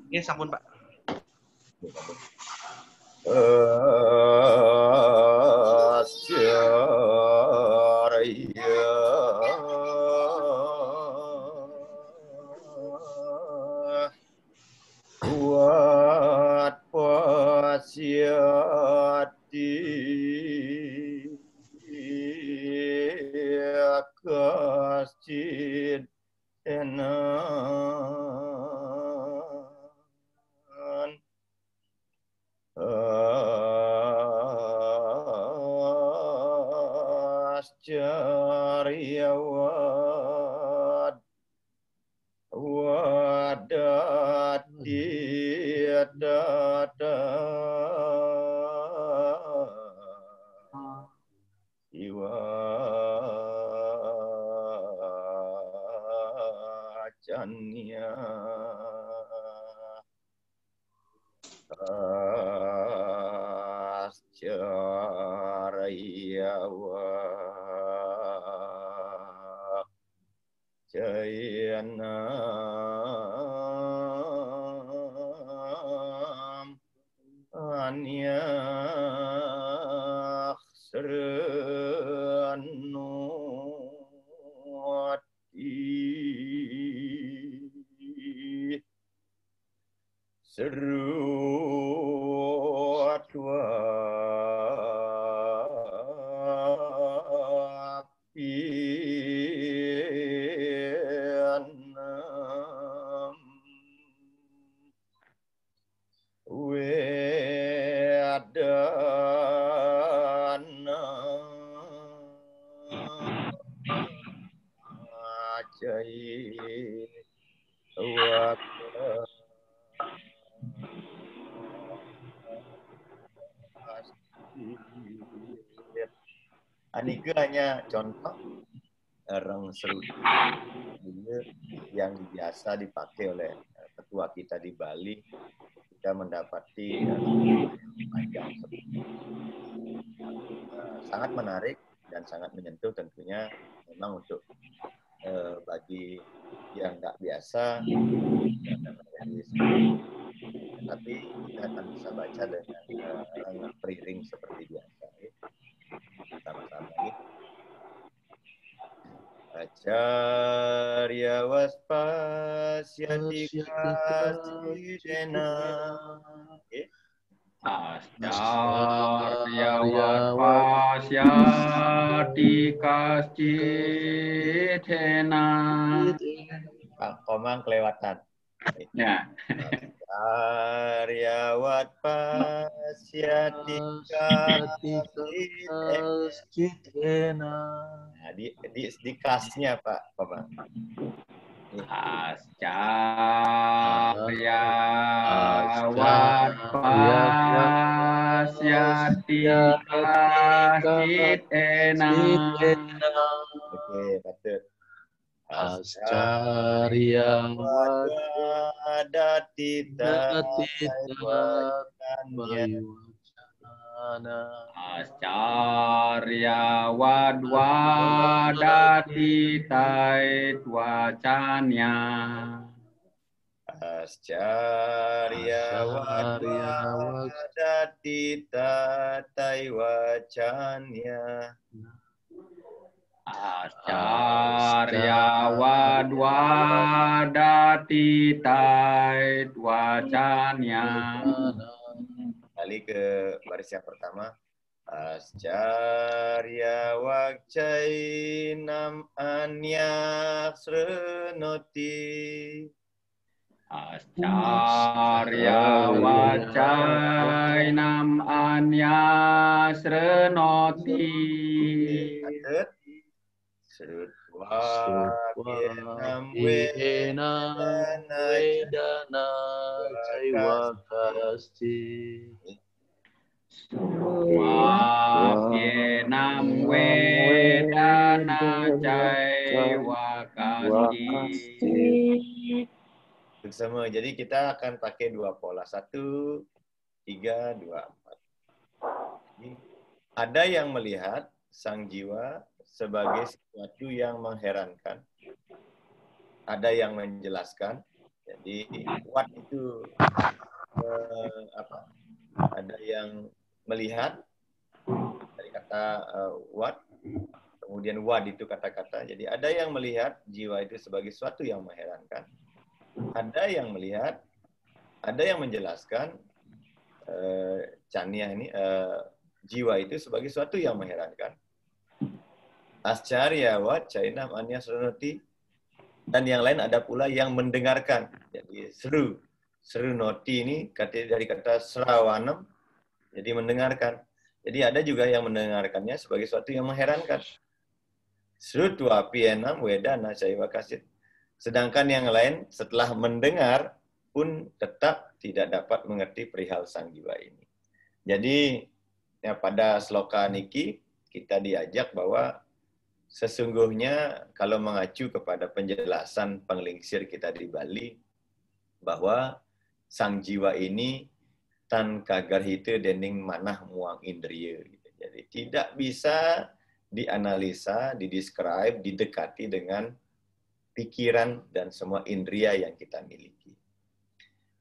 Ini sampun Pak. Buat pasiati kasih enan ascariyawat wadati data iwa canya ascariyawat jayanam anyak serenuati seruat wapianam wedana acai Anika hanya contoh orang seruduk yang biasa dipakai oleh ketua kita di Bali. Kita mendapati panjang sangat menarik dan sangat menyentuh tentunya memang untuk bagi yang nggak biasa tapi kita akan bisa baca dengan pre-ring seperti biasa sama-sama gitu. Acarya waspasyadika sidena Acarya waspasyadika sidena. Komang kelewatan. Ya. Aryawat pasyatika sidena. Nah, di kasnya Pak Komang. Ascarya waspasyadika sidena. Oke, patut. Ascarya wadatita Ascarya wadwadati tait wacanya. Ascarya wadwadati tai wacanya. Ascarya wadwadati tait wacanya. Kali ke baris yang pertama. Ascarya wakcainam anyak srenoti. Ascarya wacainam anyas renoti. Srutwa yenam wedana caiwa kasti. Wapienam wedana caiwa kasti. Bersama. Jadi kita akan pakai dua pola. 1, 3, 2, 4. Ada yang melihat sang jiwa sebagai sesuatu yang mengherankan. ada yang menjelaskan. Jadi what itu ada yang melihat dari kata what, kemudian wad itu kata-kata. Jadi ada yang melihat jiwa itu sebagai sesuatu yang mengherankan. Ada yang melihat, ada yang menjelaskan Chania ini jiwa itu sebagai sesuatu yang mengherankan. Ascarya wat China manya serenoti, dan yang lain ada pula yang mendengarkan. Jadi seru noti ini dari kata srawanam, jadi mendengarkan. Jadi ada juga yang mendengarkannya sebagai sesuatu yang mengherankan. Srutwa pienam wedana caiwa kasit. Sedangkan yang lain setelah mendengar pun tetap tidak dapat mengerti perihal sang jiwa ini. Jadi ya, pada sloka niki kita diajak bahwa sesungguhnya kalau mengacu kepada penjelasan penglingsir kita di Bali, bahwa sang jiwa ini tan kagarhite dening manah muang indriya. Jadi tidak bisa dianalisa, didescribe, didekati dengan pikiran dan semua indria yang kita miliki.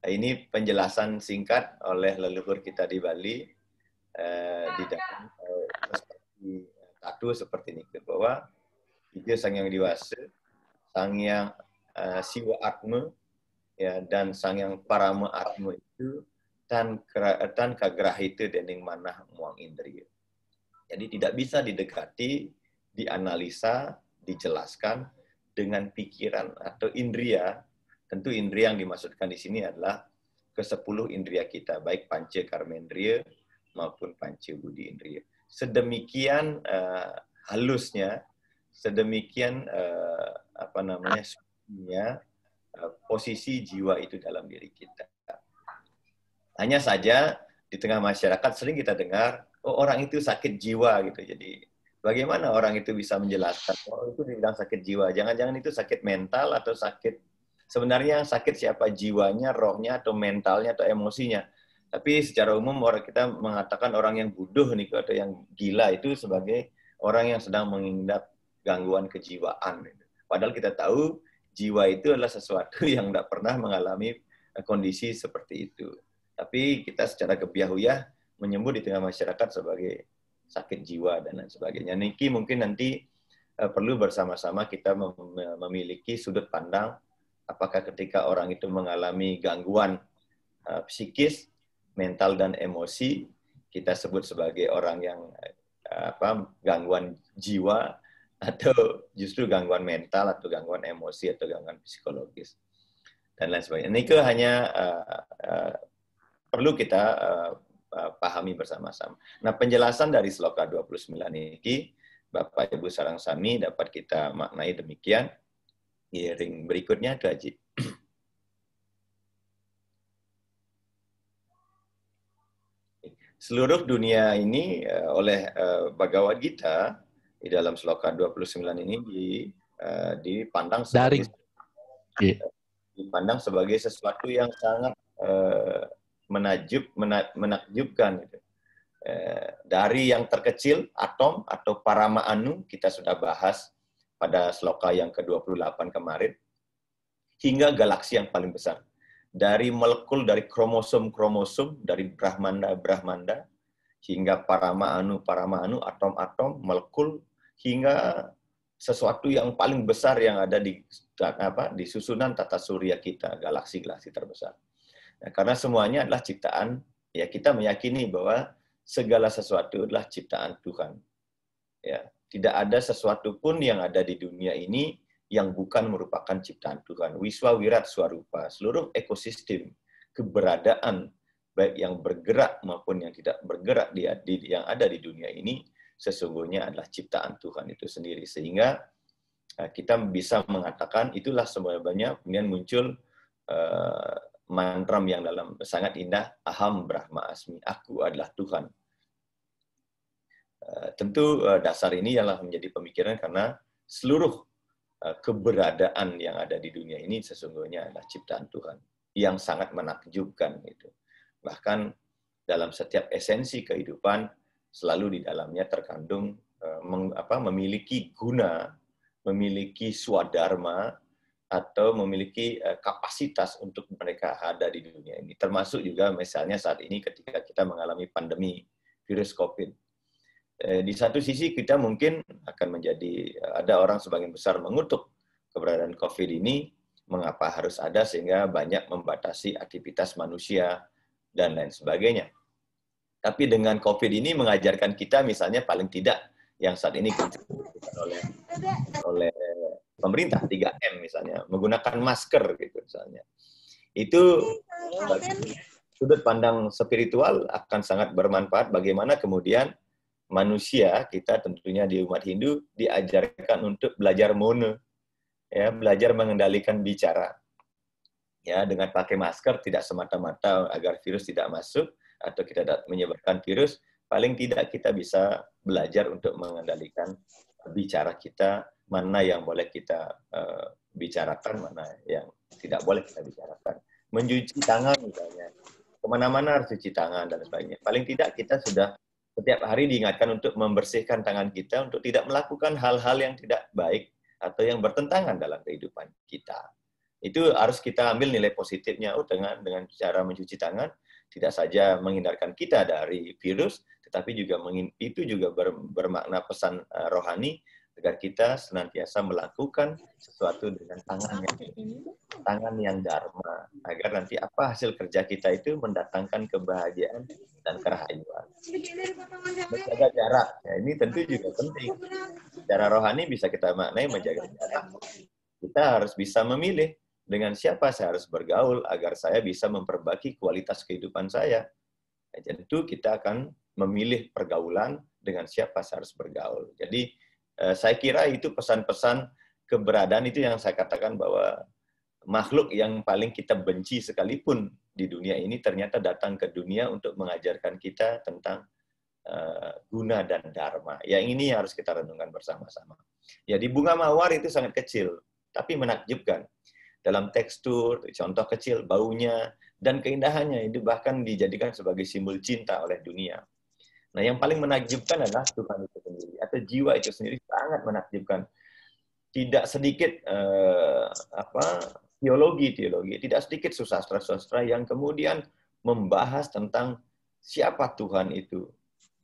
Nah, ini penjelasan singkat oleh leluhur kita di Bali di dalam tatu seperti ini, bahwa itu sang yang dewasa, sang yang siwa atma, ya, dan sang yang parama atma itu tan kagrahita dening manah muang indriya. Jadi tidak bisa didekati, dianalisa, dijelaskan dengan pikiran atau indria. Tentu indria yang dimaksudkan di sini adalah ke-10 indria kita, baik panca karmendriya maupun panca budi indriya. Sedemikian halusnya, sedemikian posisi jiwa itu dalam diri kita. Hanya saja di tengah masyarakat sering kita dengar, oh orang itu sakit jiwa gitu. Jadi bagaimana orang itu bisa menjelaskan, oh itu dibilang sakit jiwa, jangan-jangan itu sakit mental atau sakit, sebenarnya yang sakit siapa, jiwanya, rohnya, atau mentalnya, atau emosinya. Tapi secara umum orang kita mengatakan orang yang bodoh nih atau yang gila itu sebagai orang yang sedang mengidap gangguan kejiwaan. Padahal kita tahu jiwa itu adalah sesuatu yang tidak pernah mengalami kondisi seperti itu. Tapi kita secara kebiahuyah menyebut di tengah masyarakat sebagai sakit jiwa dan lain sebagainya. Niki mungkin nanti perlu bersama-sama kita memiliki sudut pandang apakah ketika orang itu mengalami gangguan psikis, mental dan emosi, kita sebut sebagai orang yang gangguan jiwa atau justru gangguan mental atau gangguan emosi atau gangguan psikologis dan lain sebagainya. Ini hanya perlu kita pahami bersama-sama. Nah, penjelasan dari sloka 29 ini, Bapak Ibu sareng sami dapat kita maknai demikian. Giring berikutnya, Haji. Seluruh dunia ini oleh Bhagavad Gita di dalam sloka 29 ini dipandang sebagai dipandang sebagai sesuatu yang sangat menakjubkan. Gitu. Dari yang terkecil, atom atau parama anu, kita sudah bahas pada sloka yang ke-28 kemarin, hingga galaksi yang paling besar. Dari molekul, dari kromosom, dari Brahmanda, hingga parama anu, atom-atom, molekul, hingga sesuatu yang paling besar yang ada di susunan tata surya kita, galaksi-galaksi terbesar. Nah, karena semuanya adalah ciptaan, ya kita meyakini bahwa segala sesuatu adalah ciptaan Tuhan. Ya, tidak ada sesuatu pun yang ada di dunia ini yang bukan merupakan ciptaan Tuhan. Wiswa wirat swarupa, seluruh ekosistem keberadaan baik yang bergerak maupun yang tidak bergerak yang ada di dunia ini sesungguhnya adalah ciptaan Tuhan itu sendiri. Sehingga kita bisa mengatakan itulah semuanya. Kemudian muncul mantram yang dalam sangat indah, aham brahma asmi, aku adalah Tuhan. Tentu dasar ini ialah menjadi pemikiran karena seluruh keberadaan yang ada di dunia ini sesungguhnya adalah ciptaan Tuhan yang sangat menakjubkan itu. Bahkan dalam setiap esensi kehidupan selalu di dalamnya terkandung memiliki guna, memiliki swadharma, atau memiliki kapasitas untuk mereka ada di dunia ini. Termasuk juga misalnya saat ini ketika kita mengalami pandemi virus COVID. Di satu sisi kita mungkin akan menjadi, ada orang sebagian besar mengutuk keberadaan COVID ini, mengapa harus ada sehingga banyak membatasi aktivitas manusia dan lain sebagainya. Tapi dengan COVID ini mengajarkan kita misalnya paling tidak yang saat ini oleh pemerintah 3M misalnya, menggunakan masker gitu misalnya. Itu bagi sudut pandang spiritual akan sangat bermanfaat bagaimana kemudian manusia kita tentunya di umat Hindu diajarkan untuk belajar mone, ya, belajar mengendalikan bicara. Ya, dengan pakai masker tidak semata-mata agar virus tidak masuk atau kita tidak menyebarkan virus, paling tidak kita bisa belajar untuk mengendalikan bicara kita, mana yang boleh kita bicarakan, mana yang tidak boleh kita bicarakan. Mencuci tangan misalnya, kemana-mana harus cuci tangan dan sebagainya. Paling tidak kita sudah setiap hari diingatkan untuk membersihkan tangan kita, untuk tidak melakukan hal-hal yang tidak baik atau yang bertentangan dalam kehidupan kita. Itu harus kita ambil nilai positifnya. Dengan cara mencuci tangan, tidak saja menghindarkan kita dari virus, tetapi juga itu juga bermakna pesan rohani agar kita senantiasa melakukan sesuatu dengan tangan yang dharma, agar nanti apa hasil kerja kita itu mendatangkan kebahagiaan dan kerahayuan. Menjaga jarak, ya, ini tentu juga penting. Secara rohani bisa kita maknai menjaga jarak. Kita harus bisa memilih dengan siapa saya harus bergaul agar saya bisa memperbaiki kualitas kehidupan saya. Tentu kita akan memilih pergaulan dengan siapa saya harus bergaul. Jadi saya kira itu pesan-pesan keberadaan itu yang saya katakan bahwa makhluk yang paling kita benci sekalipun di dunia ini ternyata datang ke dunia untuk mengajarkan kita tentang guna dan dharma. Yang ini harus kita renungkan bersama-sama. Ya, di bunga mawar itu sangat kecil, tapi menakjubkan. Dalam tekstur, contoh kecil, baunya, dan keindahannya itu bahkan dijadikan sebagai simbol cinta oleh dunia. Nah, yang paling menakjubkan adalah Tuhan itu sendiri, atau jiwa itu sendiri sangat menakjubkan. Tidak sedikit teologi, tidak sedikit sastra yang kemudian membahas tentang siapa Tuhan itu,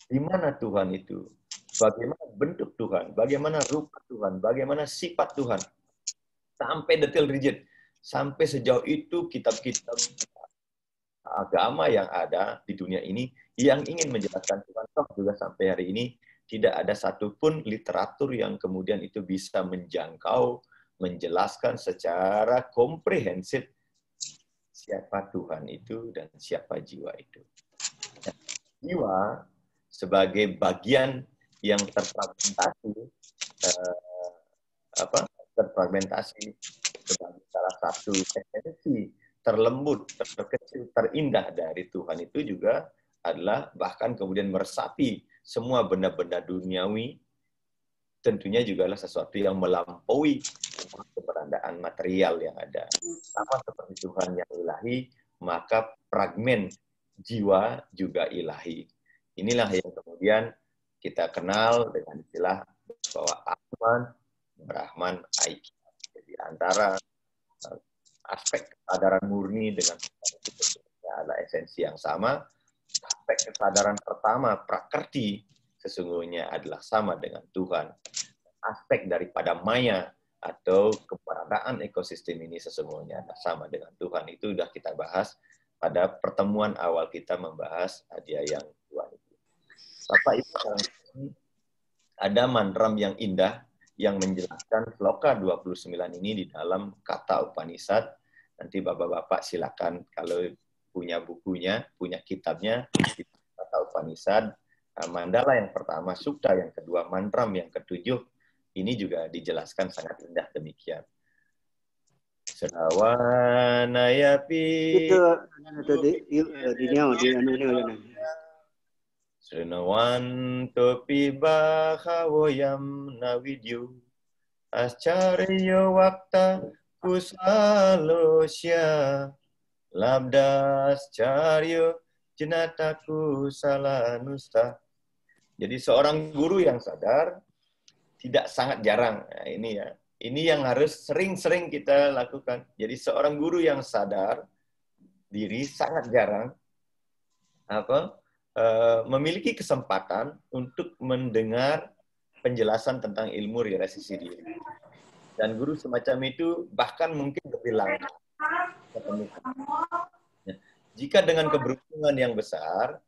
di mana Tuhan itu, bagaimana bentuk Tuhan, bagaimana rupa Tuhan, bagaimana sifat Tuhan, sampai detail rigid, sampai sejauh itu kitab-kitab agama yang ada di dunia ini yang ingin menjelaskan Tuhan, toh juga sampai hari ini tidak ada satupun literatur yang kemudian itu bisa menjangkau, menjelaskan secara komprehensif siapa Tuhan itu dan siapa jiwa itu. Jiwa sebagai bagian yang terfragmentasi sebagai salah satu esensi terlembut, terkecil, terindah dari Tuhan itu juga adalah bahkan kemudian meresapi semua benda-benda duniawi, tentunya juga adalah sesuatu yang melampaui keberadaan material yang ada. Sama seperti Tuhan yang ilahi, maka fragmen jiwa juga ilahi. Inilah yang kemudian kita kenal dengan istilah bahwa Atman, Brahman, Aikia. Jadi antara aspek kesadaran murni dengan adalah esensi yang sama. Aspek kesadaran pertama, prakerti, sesungguhnya adalah sama dengan Tuhan. Aspek daripada maya atau keberadaan ekosistem ini sesungguhnya adalah sama dengan Tuhan. Itu sudah kita bahas pada pertemuan awal kita membahas hadiah yang dua itu. Bapak Ibu, ada mantram yang indah yang menjelaskan sloka 29 ini di dalam kata Upanishad. Nanti Bapak-Bapak silakan kalau punya bukunya, punya kitabnya, kata Upanishad, mandala yang pertama, sukta yang kedua, mantram yang ketujuh, ini juga dijelaskan sangat indah demikian. Sravanaya-pi Srinawanto piba khavoyam navidyu Ascaryo wakta kusalosya labdas caryo jenataku salanusta. Jadi seorang guru yang sadar tidak sangat jarang, nah ini ya, ini yang harus sering-sering kita lakukan. Jadi seorang guru yang sadar diri sangat jarang memiliki kesempatan untuk mendengar penjelasan tentang ilmu realisasi diri. Dan guru semacam itu bahkan mungkin lebih langka ketemukan. Jika dengan keberuntungan yang besar,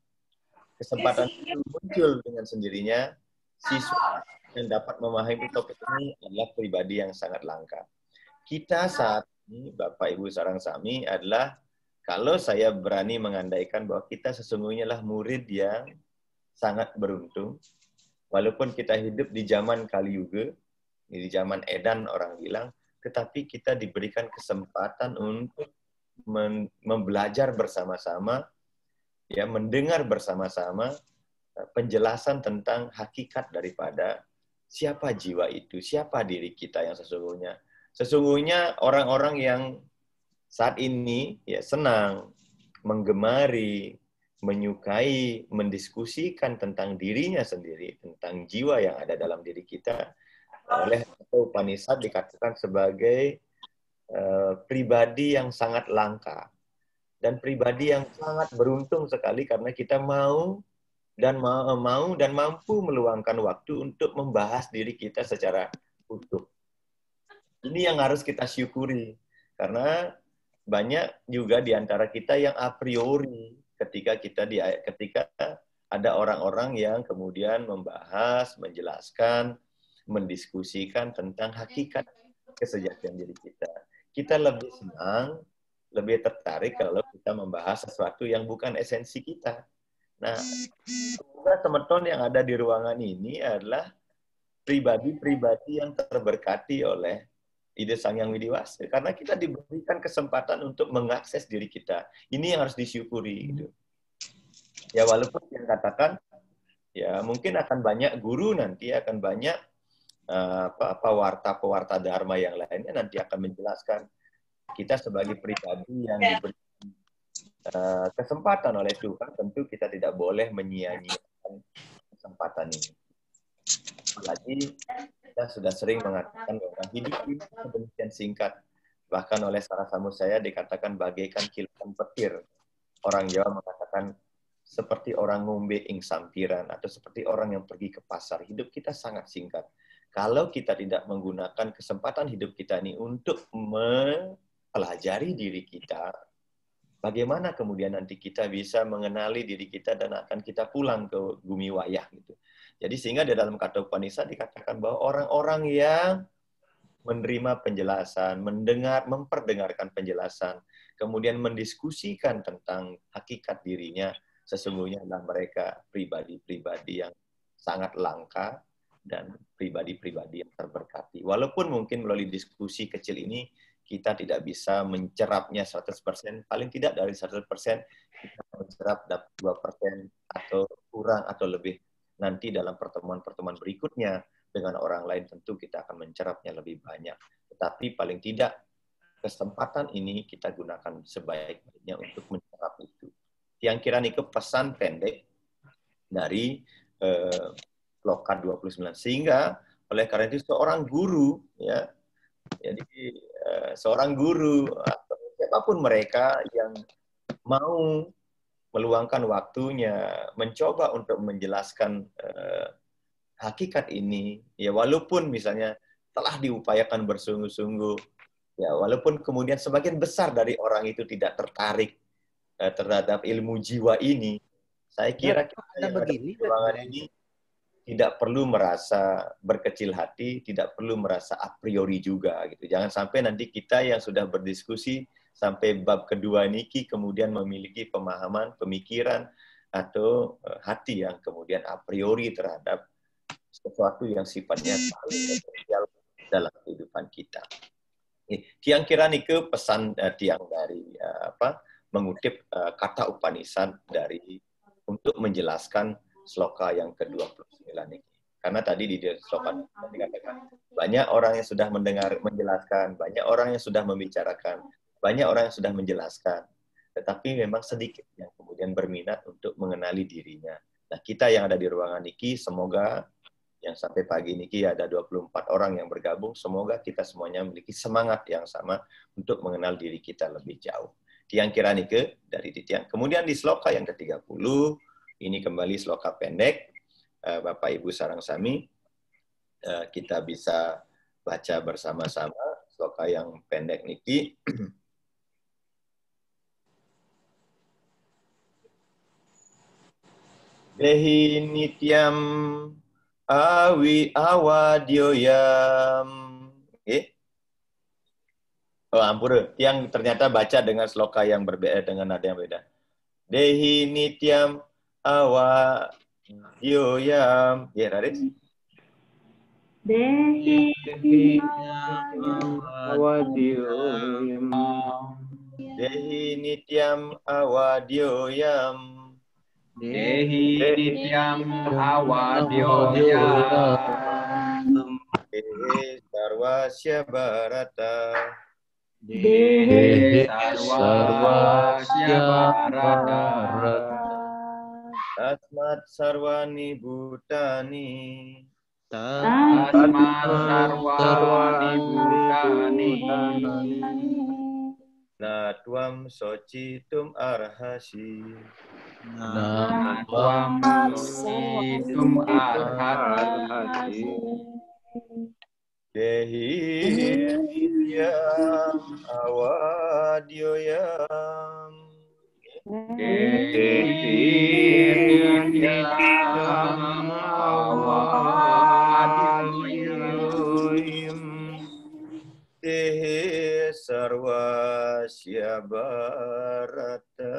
kesempatan itu muncul dengan sendirinya, siswa yang dapat memahami topik ini adalah pribadi yang sangat langka. Kita saat ini, Bapak Ibu Sarang Sami, adalah kalau saya berani mengandaikan bahwa kita sesungguhnya adalah murid yang sangat beruntung, walaupun kita hidup di zaman Kali-yuga, di zaman Edan orang bilang, tetapi kita diberikan kesempatan untuk membelajar bersama-sama, ya, mendengar bersama-sama penjelasan tentang hakikat daripada siapa jiwa itu, siapa diri kita yang sesungguhnya. Sesungguhnya orang-orang yang saat ini ya senang, menggemari, menyukai, mendiskusikan tentang dirinya sendiri, tentang jiwa yang ada dalam diri kita, oleh Upanishad dikatakan sebagai pribadi yang sangat langka dan pribadi yang sangat beruntung sekali karena kita mau dan mampu meluangkan waktu untuk membahas diri kita secara utuh. Ini yang harus kita syukuri karena banyak juga di antara kita yang a priori ketika ada orang-orang yang kemudian membahas, menjelaskan, mendiskusikan tentang hakikat kesejatian diri kita. Kita lebih senang, lebih tertarik kalau kita membahas sesuatu yang bukan esensi kita. Nah, teman-teman yang ada di ruangan ini adalah pribadi-pribadi yang terberkati oleh ide Sang Hyang Widiwasa. Karena kita diberikan kesempatan untuk mengakses diri kita. Ini yang harus disyukuri. Gitu. Ya walaupun yang katakan, ya mungkin akan banyak guru nanti, akan banyak pewarta dharma yang lainnya nanti akan menjelaskan kita sebagai pribadi yang diberi kesempatan oleh Tuhan, tentu kita tidak boleh menyia-nyiakan kesempatan ini. Apalagi kita sudah sering mengatakan bahwa hidup ini sedemikian singkat. Bahkan oleh salah tamu saya dikatakan bagaikan kilatan petir. Orang Jawa mengatakan seperti orang ngombe ing sampiran atau seperti orang yang pergi ke pasar. Hidup kita sangat singkat. Kalau kita tidak menggunakan kesempatan hidup kita ini untuk mempelajari diri kita, bagaimana kemudian nanti kita bisa mengenali diri kita dan akan kita pulang ke bumi wayah gitu. Jadi sehingga di dalam kata Upanishad dikatakan bahwa orang-orang yang menerima penjelasan, memperdengarkan penjelasan, kemudian mendiskusikan tentang hakikat dirinya, sesungguhnya adalah mereka pribadi-pribadi yang sangat langka dan pribadi-pribadi yang terberkati. Walaupun mungkin melalui diskusi kecil ini kita tidak bisa mencerapnya 100%, paling tidak dari 100% kita mencerap 2% atau kurang atau lebih. Nanti dalam pertemuan-pertemuan berikutnya dengan orang lain tentu kita akan mencerapnya lebih banyak. Tetapi paling tidak kesempatan ini kita gunakan sebaik-baiknya untuk mencerap itu. Yang kiranya ke pesan pendek dari Loka 29. Sehingga oleh karena itu seorang guru, ya, jadi seorang guru atau siapapun mereka yang mau meluangkan waktunya, mencoba untuk menjelaskan hakikat ini, ya walaupun misalnya telah diupayakan bersungguh-sungguh, ya walaupun kemudian sebagian besar dari orang itu tidak tertarik terhadap ilmu jiwa ini, saya kira kita yang ada di ruangan ini tidak perlu merasa berkecil hati, tidak perlu merasa a priori juga gitu. Jangan sampai nanti kita yang sudah berdiskusi sampai bab kedua niki kemudian memiliki pemahaman, pemikiran atau hati yang kemudian a priori terhadap sesuatu yang sifatnya paling esensial dalam kehidupan kita. Tiang kira nike pesan tiang dari mengutip kata Upanishad dari untuk menjelaskan sloka yang ke-29 ini. Karena tadi di sloka dikatakan banyak orang yang sudah menjelaskan, banyak orang yang sudah membicarakan, banyak orang yang sudah menjelaskan, tetapi memang sedikit yang kemudian berminat untuk mengenali dirinya. Nah, kita yang ada di ruangan ini semoga yang sampai pagi ini ada 24 orang yang bergabung. Semoga kita semuanya memiliki semangat yang sama untuk mengenal diri kita lebih jauh. Tiang Kiranike dari Titiang. Kemudian di sloka yang ke-30, ini kembali sloka pendek. Bapak Ibu sareng sami, kita bisa baca bersama-sama sloka yang pendek niki. Dehi nityam awi awadyoyam. Oh, ampun, yang ternyata baca dengan sloka yang berbeda, dengan nada yang beda. Dehi nityam awadyoyam. Ya, Raris? Dehi awadyoyam. Dehi nityam awadyoyam. Dehi nityam awadyoyam. Dehi sarvasya bharata. Dehi sarvasya bharata. Tasmat sarvani bhutani. Tasmat sarvani bhutani. Natvam socitum arhasi. Natvam socitum arhasi. Dehi nityam awadyoyam. Dehi nityam awadyoyam. Dehi sarvasya bharata.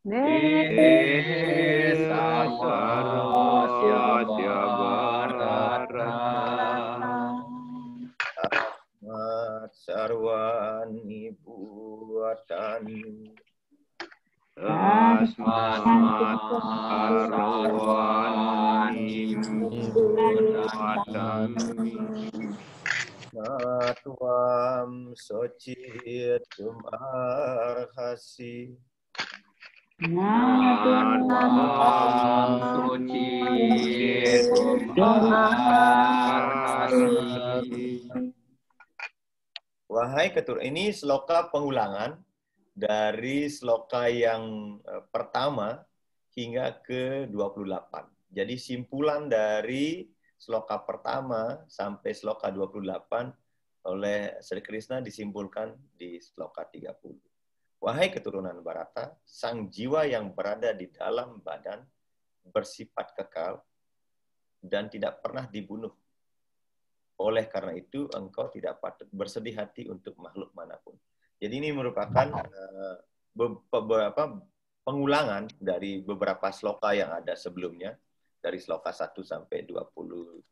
Dehi sarvasya bharata. Tasmat sarvani bhutani. Tasmat sarvani bhutani. Natvam socitum arhasi. Natvam socitum arhasi. Wahai keturunan, ini sloka pengulangan dari sloka yang pertama hingga ke-28. Jadi simpulan dari sloka pertama sampai sloka 28 oleh Sri Krishna disimpulkan di sloka 30. Wahai keturunan Bharata, sang jiwa yang berada di dalam badan bersifat kekal dan tidak pernah dibunuh. Oleh karena itu, engkau tidak patut bersedih hati untuk makhluk manapun. Jadi ini merupakan beberapa pengulangan dari beberapa sloka yang ada sebelumnya, dari sloka 1 sampai 28,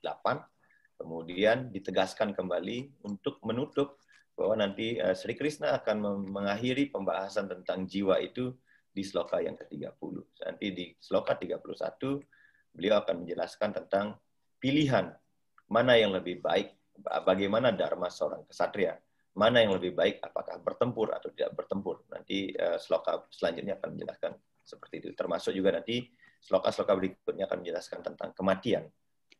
kemudian ditegaskan kembali untuk menutup bahwa nanti Sri Krishna akan mengakhiri pembahasan tentang jiwa itu di sloka yang ke-30. Nanti di sloka 31, beliau akan menjelaskan tentang pilihan mana yang lebih baik, bagaimana dharma seorang ksatria, mana yang lebih baik, apakah bertempur atau tidak bertempur. Nanti sloka selanjutnya akan menjelaskan seperti itu. Termasuk juga nanti sloka-sloka berikutnya akan menjelaskan tentang kematian.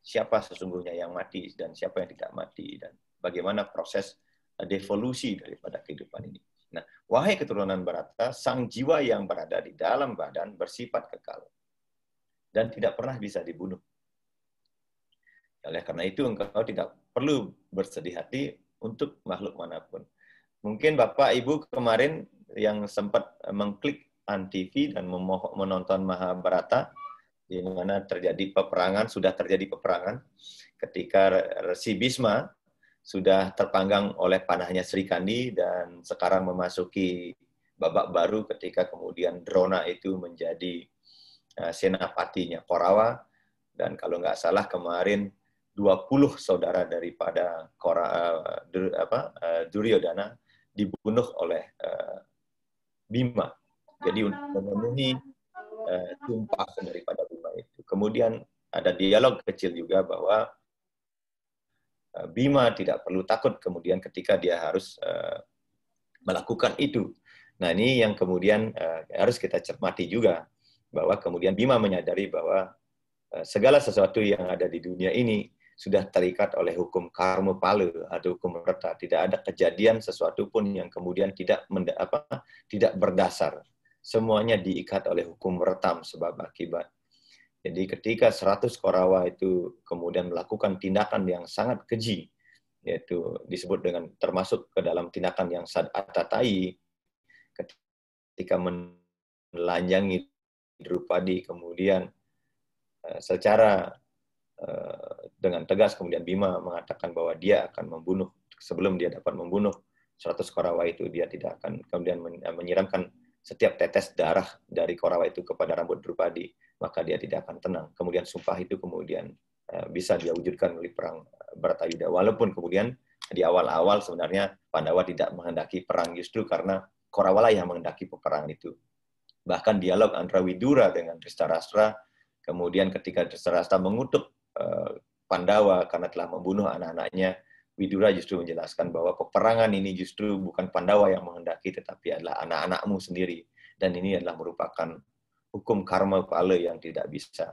Siapa sesungguhnya yang mati dan siapa yang tidak mati, dan bagaimana proses devolusi daripada kehidupan ini. Nah, wahai keturunan Bharata, sang jiwa yang berada di dalam badan bersifat kekal dan tidak pernah bisa dibunuh. Oleh karena itu, engkau tidak perlu bersedih hati untuk makhluk manapun. Mungkin Bapak Ibu kemarin yang sempat mengklik ANTV dan menonton Mahabharata, di mana terjadi peperangan, sudah terjadi peperangan ketika Resi Bhisma sudah terpanggang oleh panahnya Sri Kandi dan sekarang memasuki babak baru ketika kemudian Drona itu menjadi senapatinya Korawa, dan kalau nggak salah kemarin 20 saudara daripada Duryodhana dibunuh oleh Bima. Jadi untuk memenuhi sumpah daripada Bima itu. Kemudian ada dialog kecil juga bahwa Bima tidak perlu takut kemudian ketika dia harus melakukan itu. Nah, ini yang kemudian harus kita cermati juga, bahwa kemudian Bima menyadari bahwa segala sesuatu yang ada di dunia ini sudah terikat oleh hukum karma pala atau hukum reta. Tidak ada kejadian sesuatu pun yang kemudian tidak berdasar. Semuanya diikat oleh hukum retam sebab akibat. Jadi ketika 100 Korawa itu kemudian melakukan tindakan yang sangat keji, yaitu disebut dengan termasuk ke dalam tindakan yang sad atatai, ketika menelanjangi Drupadi, kemudian secara dengan tegas kemudian Bima mengatakan bahwa dia akan membunuh, sebelum dia dapat membunuh 100 Korawa itu, dia tidak akan kemudian menyiramkan setiap tetes darah dari Korawa itu kepada rambut Drupadi, maka dia tidak akan tenang. Kemudian sumpah itu kemudian bisa dia wujudkan melalui perang Bharatayuddha. Walaupun kemudian di awal-awal sebenarnya Pandawa tidak menghendaki perang, justru karena Korawa lah yang menghendaki peperangan itu. Bahkan dialog antara Widura dengan Dhritarashtra, kemudian ketika Dhritarashtra mengutuk Pandawa karena telah membunuh anak-anaknya, Widura justru menjelaskan bahwa peperangan ini justru bukan Pandawa yang menghendaki, tetapi adalah anak-anakmu sendiri. Dan ini adalah merupakan hukum karma pala yang tidak bisa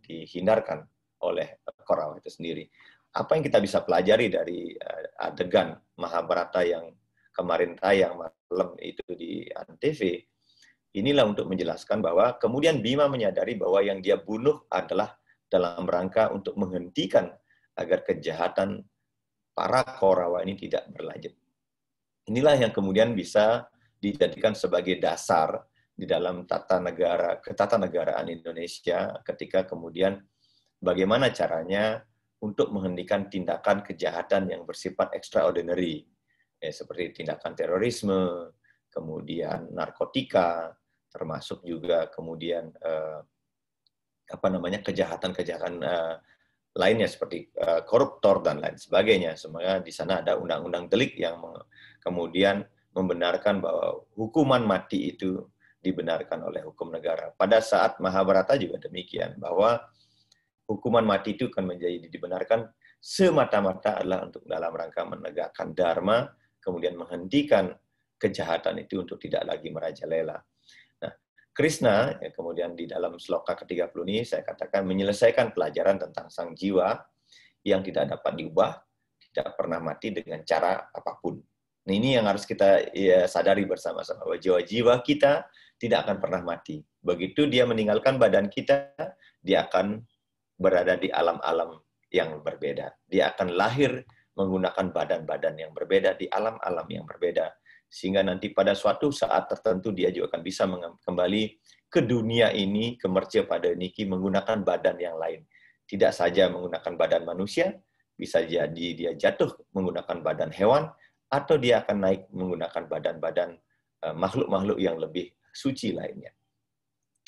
dihindarkan oleh Korawa itu sendiri. Apa yang kita bisa pelajari dari adegan Mahabharata yang kemarin tayang malam itu di Antv, inilah untuk menjelaskan bahwa kemudian Bima menyadari bahwa yang dia bunuh adalah dalam rangka untuk menghentikan agar kejahatan para Korawa ini tidak berlanjut. Inilah yang kemudian bisa dijadikan sebagai dasar di dalam ketatanegaraan Indonesia ketika kemudian bagaimana caranya untuk menghentikan tindakan kejahatan yang bersifat extraordinary, seperti tindakan terorisme, kemudian narkotika, termasuk juga kemudian kejahatan-kejahatan lainnya seperti koruptor dan lain sebagainya. Semuanya di sana ada undang-undang delik yang kemudian membenarkan bahwa hukuman mati itu dibenarkan oleh hukum negara. Pada saat Mahabharata juga demikian, bahwa hukuman mati itu akan menjadi dibenarkan semata-mata adalah untuk dalam rangka menegakkan dharma, kemudian menghentikan kejahatan itu untuk tidak lagi merajalela. Krishna, ya, kemudian di dalam sloka ke-30 ini saya katakan menyelesaikan pelajaran tentang sang jiwa yang tidak dapat diubah, tidak pernah mati dengan cara apapun. Nah, ini yang harus kita sadari bersama-sama, bahwa jiwa-jiwa kita tidak akan pernah mati. Begitu dia meninggalkan badan kita, dia akan berada di alam-alam yang berbeda. Dia akan lahir menggunakan badan-badan yang berbeda di alam-alam yang berbeda. Sehingga nanti pada suatu saat tertentu dia juga akan bisa kembali ke dunia ini, ke Mercia pada Niki, menggunakan badan yang lain. Tidak saja menggunakan badan manusia, bisa jadi dia jatuh menggunakan badan hewan, atau dia akan naik menggunakan badan-badan makhluk-makhluk yang lebih suci lainnya.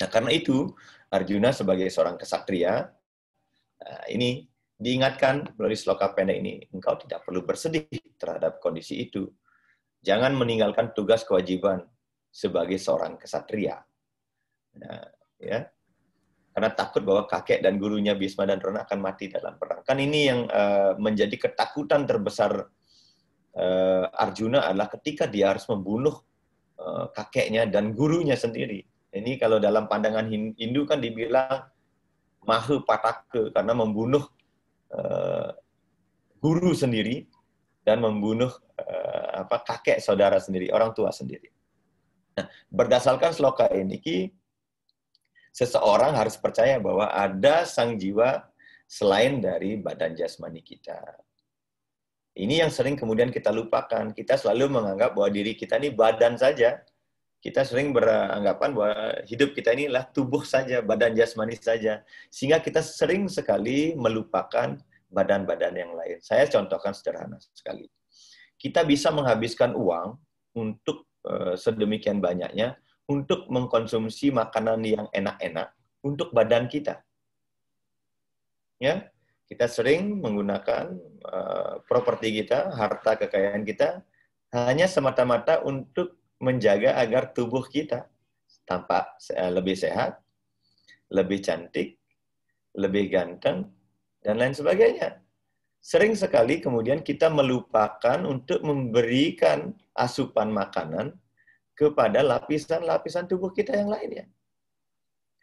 Nah, karena itu, Arjuna sebagai seorang kesatria, ini diingatkan melalui sloka pendek ini, engkau tidak perlu bersedih terhadap kondisi itu. Jangan meninggalkan tugas kewajiban sebagai seorang kesatria. Nah, ya. Karena takut bahwa kakek dan gurunya Bhisma dan Drona akan mati dalam perang. Kan ini yang menjadi ketakutan terbesar Arjuna adalah ketika dia harus membunuh kakeknya dan gurunya sendiri. Ini kalau dalam pandangan Hindu kan dibilang maha pataka, karena membunuh guru sendiri dan membunuh kakek saudara sendiri, orang tua sendiri. Nah, berdasarkan sloka ini, seseorang harus percaya bahwa ada sang jiwa selain dari badan jasmani kita. Ini yang sering kemudian kita lupakan. Kita selalu menganggap bahwa diri kita ini badan saja. Kita sering beranggapan bahwa hidup kita ini adalah tubuh saja, badan jasmani saja. Sehingga kita sering sekali melupakan badan-badan yang lain. Saya contohkan sederhana sekali. Kita bisa menghabiskan uang untuk sedemikian banyaknya untuk mengkonsumsi makanan yang enak-enak untuk badan kita. Ya, kita sering menggunakan properti kita, harta kekayaan kita hanya semata-mata untuk menjaga agar tubuh kita tampak lebih sehat, lebih cantik, lebih ganteng, dan lain sebagainya. Sering sekali kemudian kita melupakan untuk memberikan asupan makanan kepada lapisan-lapisan tubuh kita yang lainnya.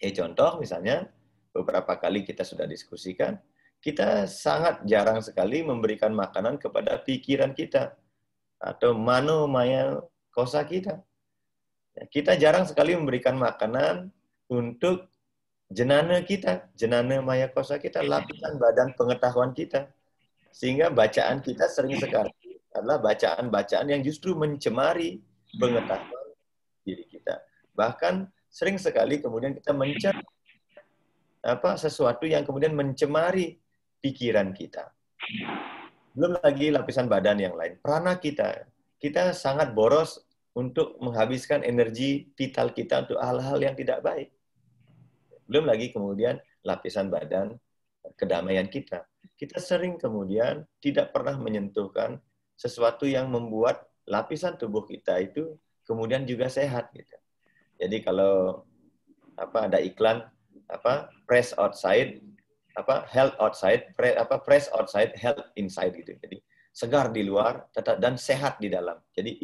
Contoh misalnya, beberapa kali kita sudah diskusikan, kita sangat jarang sekali memberikan makanan kepada pikiran kita atau mano maya kosa kita. Kita jarang sekali memberikan makanan untuk jenana kita, jenana maya kosa kita, lapisan badan pengetahuan kita. Sehingga bacaan kita sering sekali adalah bacaan-bacaan yang justru mencemari pengetahuan diri kita. Bahkan sering sekali kemudian kita mencari sesuatu yang kemudian mencemari pikiran kita. Belum lagi lapisan badan yang lain. Prana kita. Kita sangat boros untuk menghabiskan energi vital kita untuk hal-hal yang tidak baik. Belum lagi kemudian lapisan badan kedamaian kita. Kita sering kemudian tidak pernah menyentuhkan sesuatu yang membuat lapisan tubuh kita itu kemudian juga sehat gitu. Jadi kalau ada iklan press outside health outside, press outside health inside gitu. Jadi segar di luar dan sehat di dalam. Jadi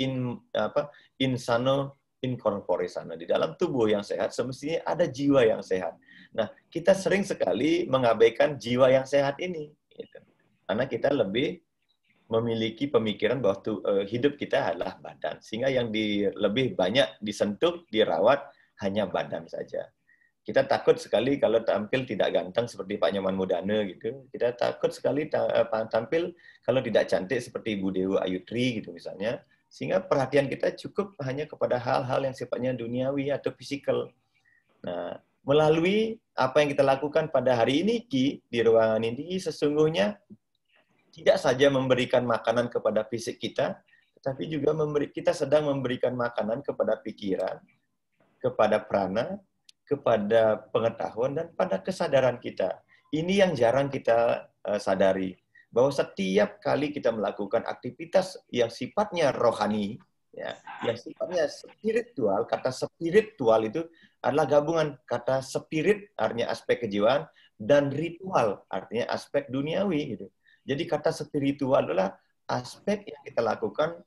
insano in corpore sano, di dalam tubuh yang sehat semestinya ada jiwa yang sehat. Nah, kita sering sekali mengabaikan jiwa yang sehat ini gitu. Karena kita lebih memiliki pemikiran bahwa hidup kita adalah badan, sehingga yang lebih banyak disentuh, dirawat hanya badan saja. Kita takut sekali kalau tampil tidak ganteng seperti Pak Nyoman Mudana gitu. Kita takut sekali tampil kalau tidak cantik seperti Ibu Dewa Ayu Tri gitu misalnya. Sehingga perhatian kita cukup hanya kepada hal-hal yang sifatnya duniawi atau fisikal. Nah, melalui apa yang kita lakukan pada hari ini Ki, di ruangan ini sesungguhnya tidak saja memberikan makanan kepada fisik kita, tetapi juga kita sedang memberikan makanan kepada pikiran, kepada prana, kepada pengetahuan, dan pada kesadaran kita. Ini yang jarang kita sadari. Bahwa setiap kali kita melakukan aktivitas yang sifatnya rohani, ya, yang sifatnya spiritual, kata spiritual itu adalah gabungan kata spirit, artinya aspek kejiwaan, dan ritual, artinya aspek duniawi. Gitu. Jadi kata spiritual adalah aspek yang kita lakukan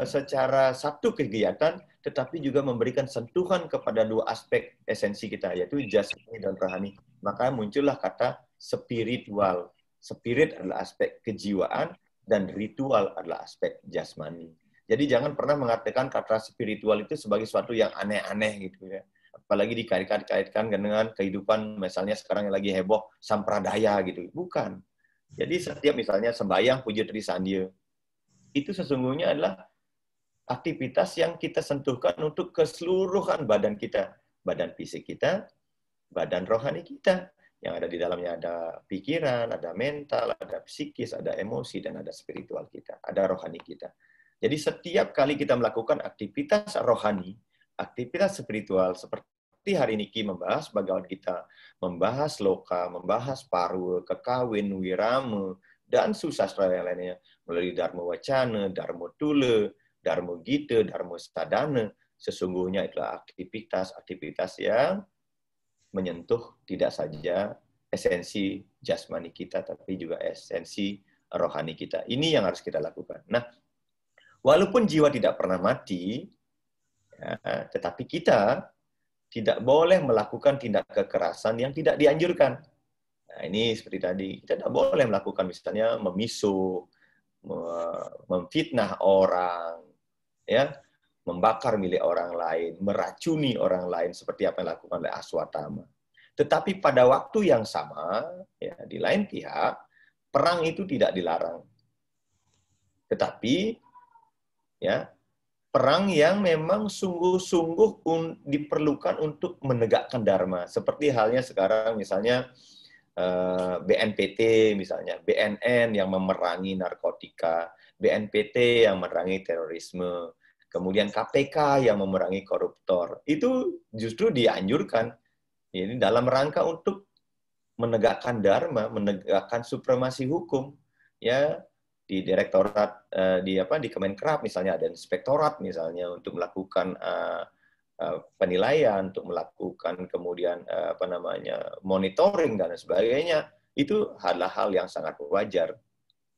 secara satu kegiatan, tetapi juga memberikan sentuhan kepada dua aspek esensi kita, yaitu jasmani dan rohani. Maka muncullah kata spiritual. Spirit adalah aspek kejiwaan, dan ritual adalah aspek jasmani. Jadi jangan pernah mengatakan kata spiritual itu sebagai sesuatu yang aneh-aneh gitu ya. Apalagi dikait-kaitkan dengan kehidupan, misalnya sekarang yang lagi heboh, sampradaya gitu. Bukan. Jadi setiap misalnya sembahyang puja Trisandya, itu sesungguhnya adalah aktivitas yang kita sentuhkan untuk keseluruhan badan kita. Badan fisik kita, badan rohani kita. Yang ada di dalamnya ada pikiran, ada mental, ada psikis, ada emosi, dan ada spiritual kita. Ada rohani kita. Jadi setiap kali kita melakukan aktivitas rohani, aktivitas spiritual, seperti hari ini Ki membahas Bhagavad Gita, membahas loka, membahas paru, kekawin, wirama, dan susastra yang lainnya, melalui Dharma Wacana, Dharma Tula, Dharma Gita, Dharma Sadhana, sesungguhnya itulah aktivitas yang menyentuh tidak saja esensi jasmani kita, tapi juga esensi rohani kita. Ini yang harus kita lakukan. Nah, walaupun jiwa tidak pernah mati, ya, tetapi kita tidak boleh melakukan tindak kekerasan yang tidak dianjurkan. Nah, ini seperti tadi, kita tidak boleh melakukan misalnya memisuh, memfitnah orang, ya, membakar milik orang lain, meracuni orang lain seperti apa yang dilakukan oleh Aswatthama. Tetapi pada waktu yang sama, ya, di lain pihak, perang itu tidak dilarang. Tetapi, ya, perang yang memang sungguh-sungguh diperlukan untuk menegakkan dharma. Seperti halnya sekarang misalnya BNPT, misalnya BNN yang memerangi narkotika, BNPT yang memerangi terorisme, kemudian KPK yang memerangi koruptor. Itu justru dianjurkan ini dalam rangka untuk menegakkan dharma, menegakkan supremasi hukum. Ya, di direktorat di Kemenkrap misalnya ada inspektorat misalnya untuk melakukan penilaian, untuk melakukan kemudian monitoring dan sebagainya. Itu adalah hal yang sangat wajar.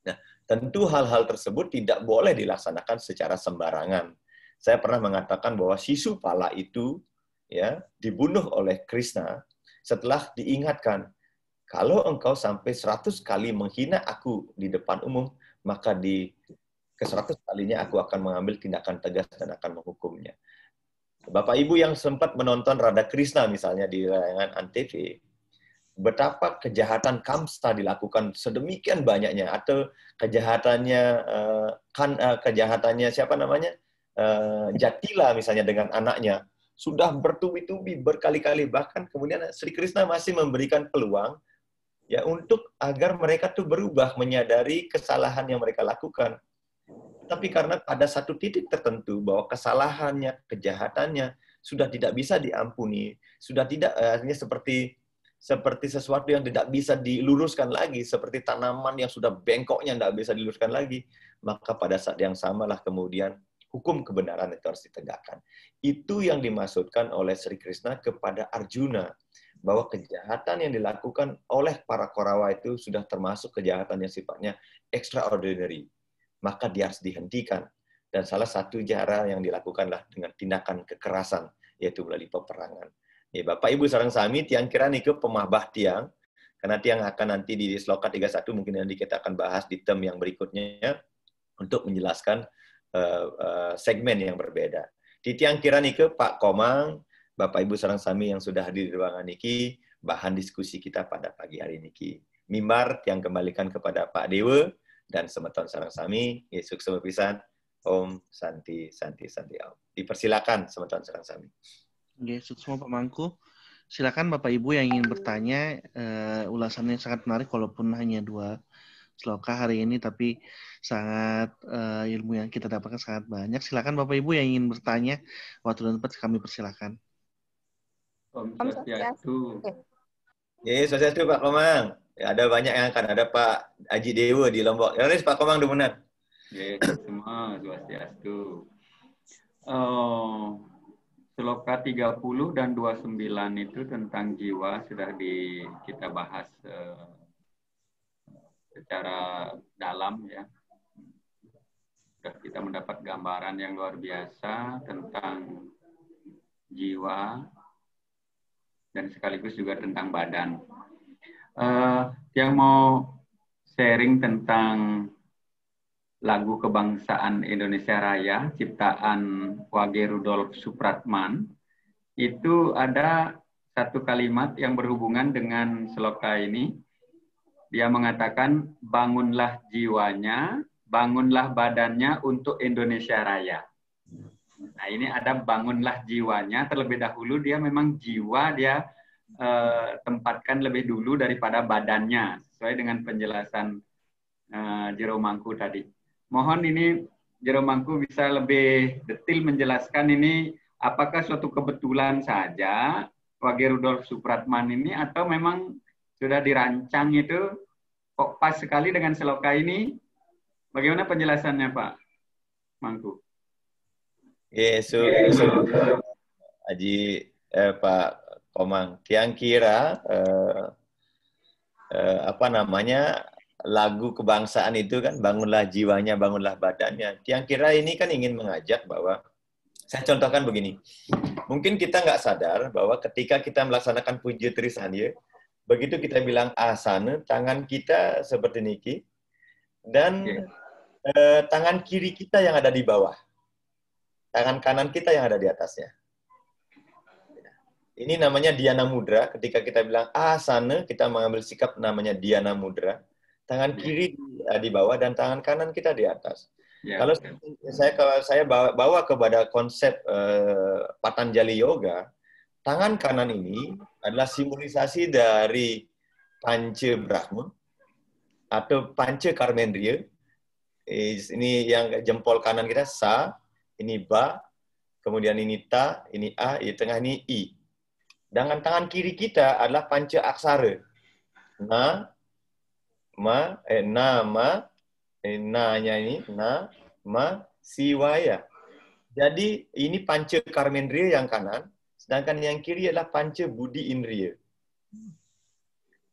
Nah, tentu hal-hal tersebut tidak boleh dilaksanakan secara sembarangan. Saya pernah mengatakan bahwa Sisupala itu ya dibunuh oleh Krishna setelah diingatkan, kalau engkau sampai 100 kali menghina aku di depan umum, maka di ke-100 kalinya aku akan mengambil tindakan tegas dan akan menghukumnya. Bapak Ibu yang sempat menonton Radha Krishna misalnya di tayangan Antv, betapa kejahatan Kamsa dilakukan sedemikian banyaknya, atau kejahatannya kejahatannya siapa namanya, Jatila misalnya dengan anaknya, sudah bertubi-tubi berkali-kali, bahkan kemudian Sri Krishna masih memberikan peluang ya untuk agar mereka tuh berubah, menyadari kesalahan yang mereka lakukan. Tapi karena pada satu titik tertentu bahwa kesalahannya, kejahatannya sudah tidak bisa diampuni, sudah tidak, artinya seperti sesuatu yang tidak bisa diluruskan lagi, seperti tanaman yang sudah bengkoknya tidak bisa diluruskan lagi, maka pada saat yang samalah kemudian hukum kebenaran itu harus ditegakkan. Itu yang dimaksudkan oleh Sri Krishna kepada Arjuna, bahwa kejahatan yang dilakukan oleh para Korawa itu sudah termasuk kejahatan yang sifatnya extraordinary. Maka dia harus dihentikan. Dan salah satu cara yang dilakukanlah dengan tindakan kekerasan, yaitu melalui peperangan. Ya, Bapak Ibu sareng sami, tiang kira niku pemahbah tiang, karena tiang akan nanti di Sloka 31, mungkin nanti kita akan bahas di term yang berikutnya, untuk menjelaskan segmen yang berbeda. Di tiang kira niku Pak Komang, Bapak Ibu sareng sami yang sudah hadir di ruangan niki, bahan diskusi kita pada pagi hari niki. Mimbar tiang kembalikan kepada Pak Dewa, dan semeton sareng sami, Yesus pisan, Om Santi Santi Santi Om. Dipersilakan semeton sareng sami. Oke, semua Pak Mangku. Silakan Bapak Ibu yang ingin bertanya, ulasannya sangat menarik walaupun hanya 2 sloka hari ini, tapi sangat ilmu yang kita dapatkan sangat banyak. Silakan Bapak Ibu yang ingin bertanya, waktu dan tempat kami persilakan. Om Swastiastu. Yesus Swastiastu Pak Komang. Ya, ada banyak yang akan ada Pak Haji Dewa di Lombok. Ya, Pak Komang demenan. Yesus semua Swastiastu. Sloka 30 dan 29 itu tentang jiwa sudah kita bahas secara dalam ya. Sudah kita mendapat gambaran yang luar biasa tentang jiwa dan sekaligus juga tentang badan. Yang mau sharing tentang lagu kebangsaan Indonesia Raya, ciptaan Wage Rudolf Supratman, itu ada satu kalimat yang berhubungan dengan sloka ini. Dia mengatakan, bangunlah jiwanya, bangunlah badannya untuk Indonesia Raya. Nah ini ada bangunlah jiwanya, terlebih dahulu dia memang jiwa dia tempatkan lebih dulu daripada badannya, sesuai dengan penjelasan Jero Mangku tadi. Mohon ini Jero Mangku bisa lebih detail menjelaskan ini, apakah suatu kebetulan saja Wage Rudolf Supratman ini, atau memang sudah dirancang itu kok pas sekali dengan sloka ini? Bagaimana penjelasannya Pak Mangku? Yesus Haji Pak Komang, tiang kira lagu kebangsaan itu kan bangunlah jiwanya, bangunlah badannya. Tiang kira ini kan ingin mengajak bahwa, saya contohkan begini, mungkin kita nggak sadar bahwa ketika kita melaksanakan puji trisanya, begitu kita bilang asana, tangan kita seperti niki, dan tangan kiri kita yang ada di bawah, tangan kanan kita yang ada di atasnya. Ini namanya dhyana mudra. Ketika kita bilang asana, kita mengambil sikap namanya dhyana mudra. Tangan kiri di bawah dan tangan kanan kita di atas. Ya, kalau saya bawa kepada konsep Patanjali Yoga, tangan kanan ini adalah simbolisasi dari Panca Brahma atau Panca Karmendriya. Ini yang jempol kanan kita sa, ini ba, kemudian ini ta, ini a, di tengah ini i. Dengan tangan kiri kita adalah panca aksara. Na, ma, na-nya ini, na, ma, siwaya. Jadi ini panca karmendriya yang kanan, sedangkan yang kiri adalah panca budi indriya.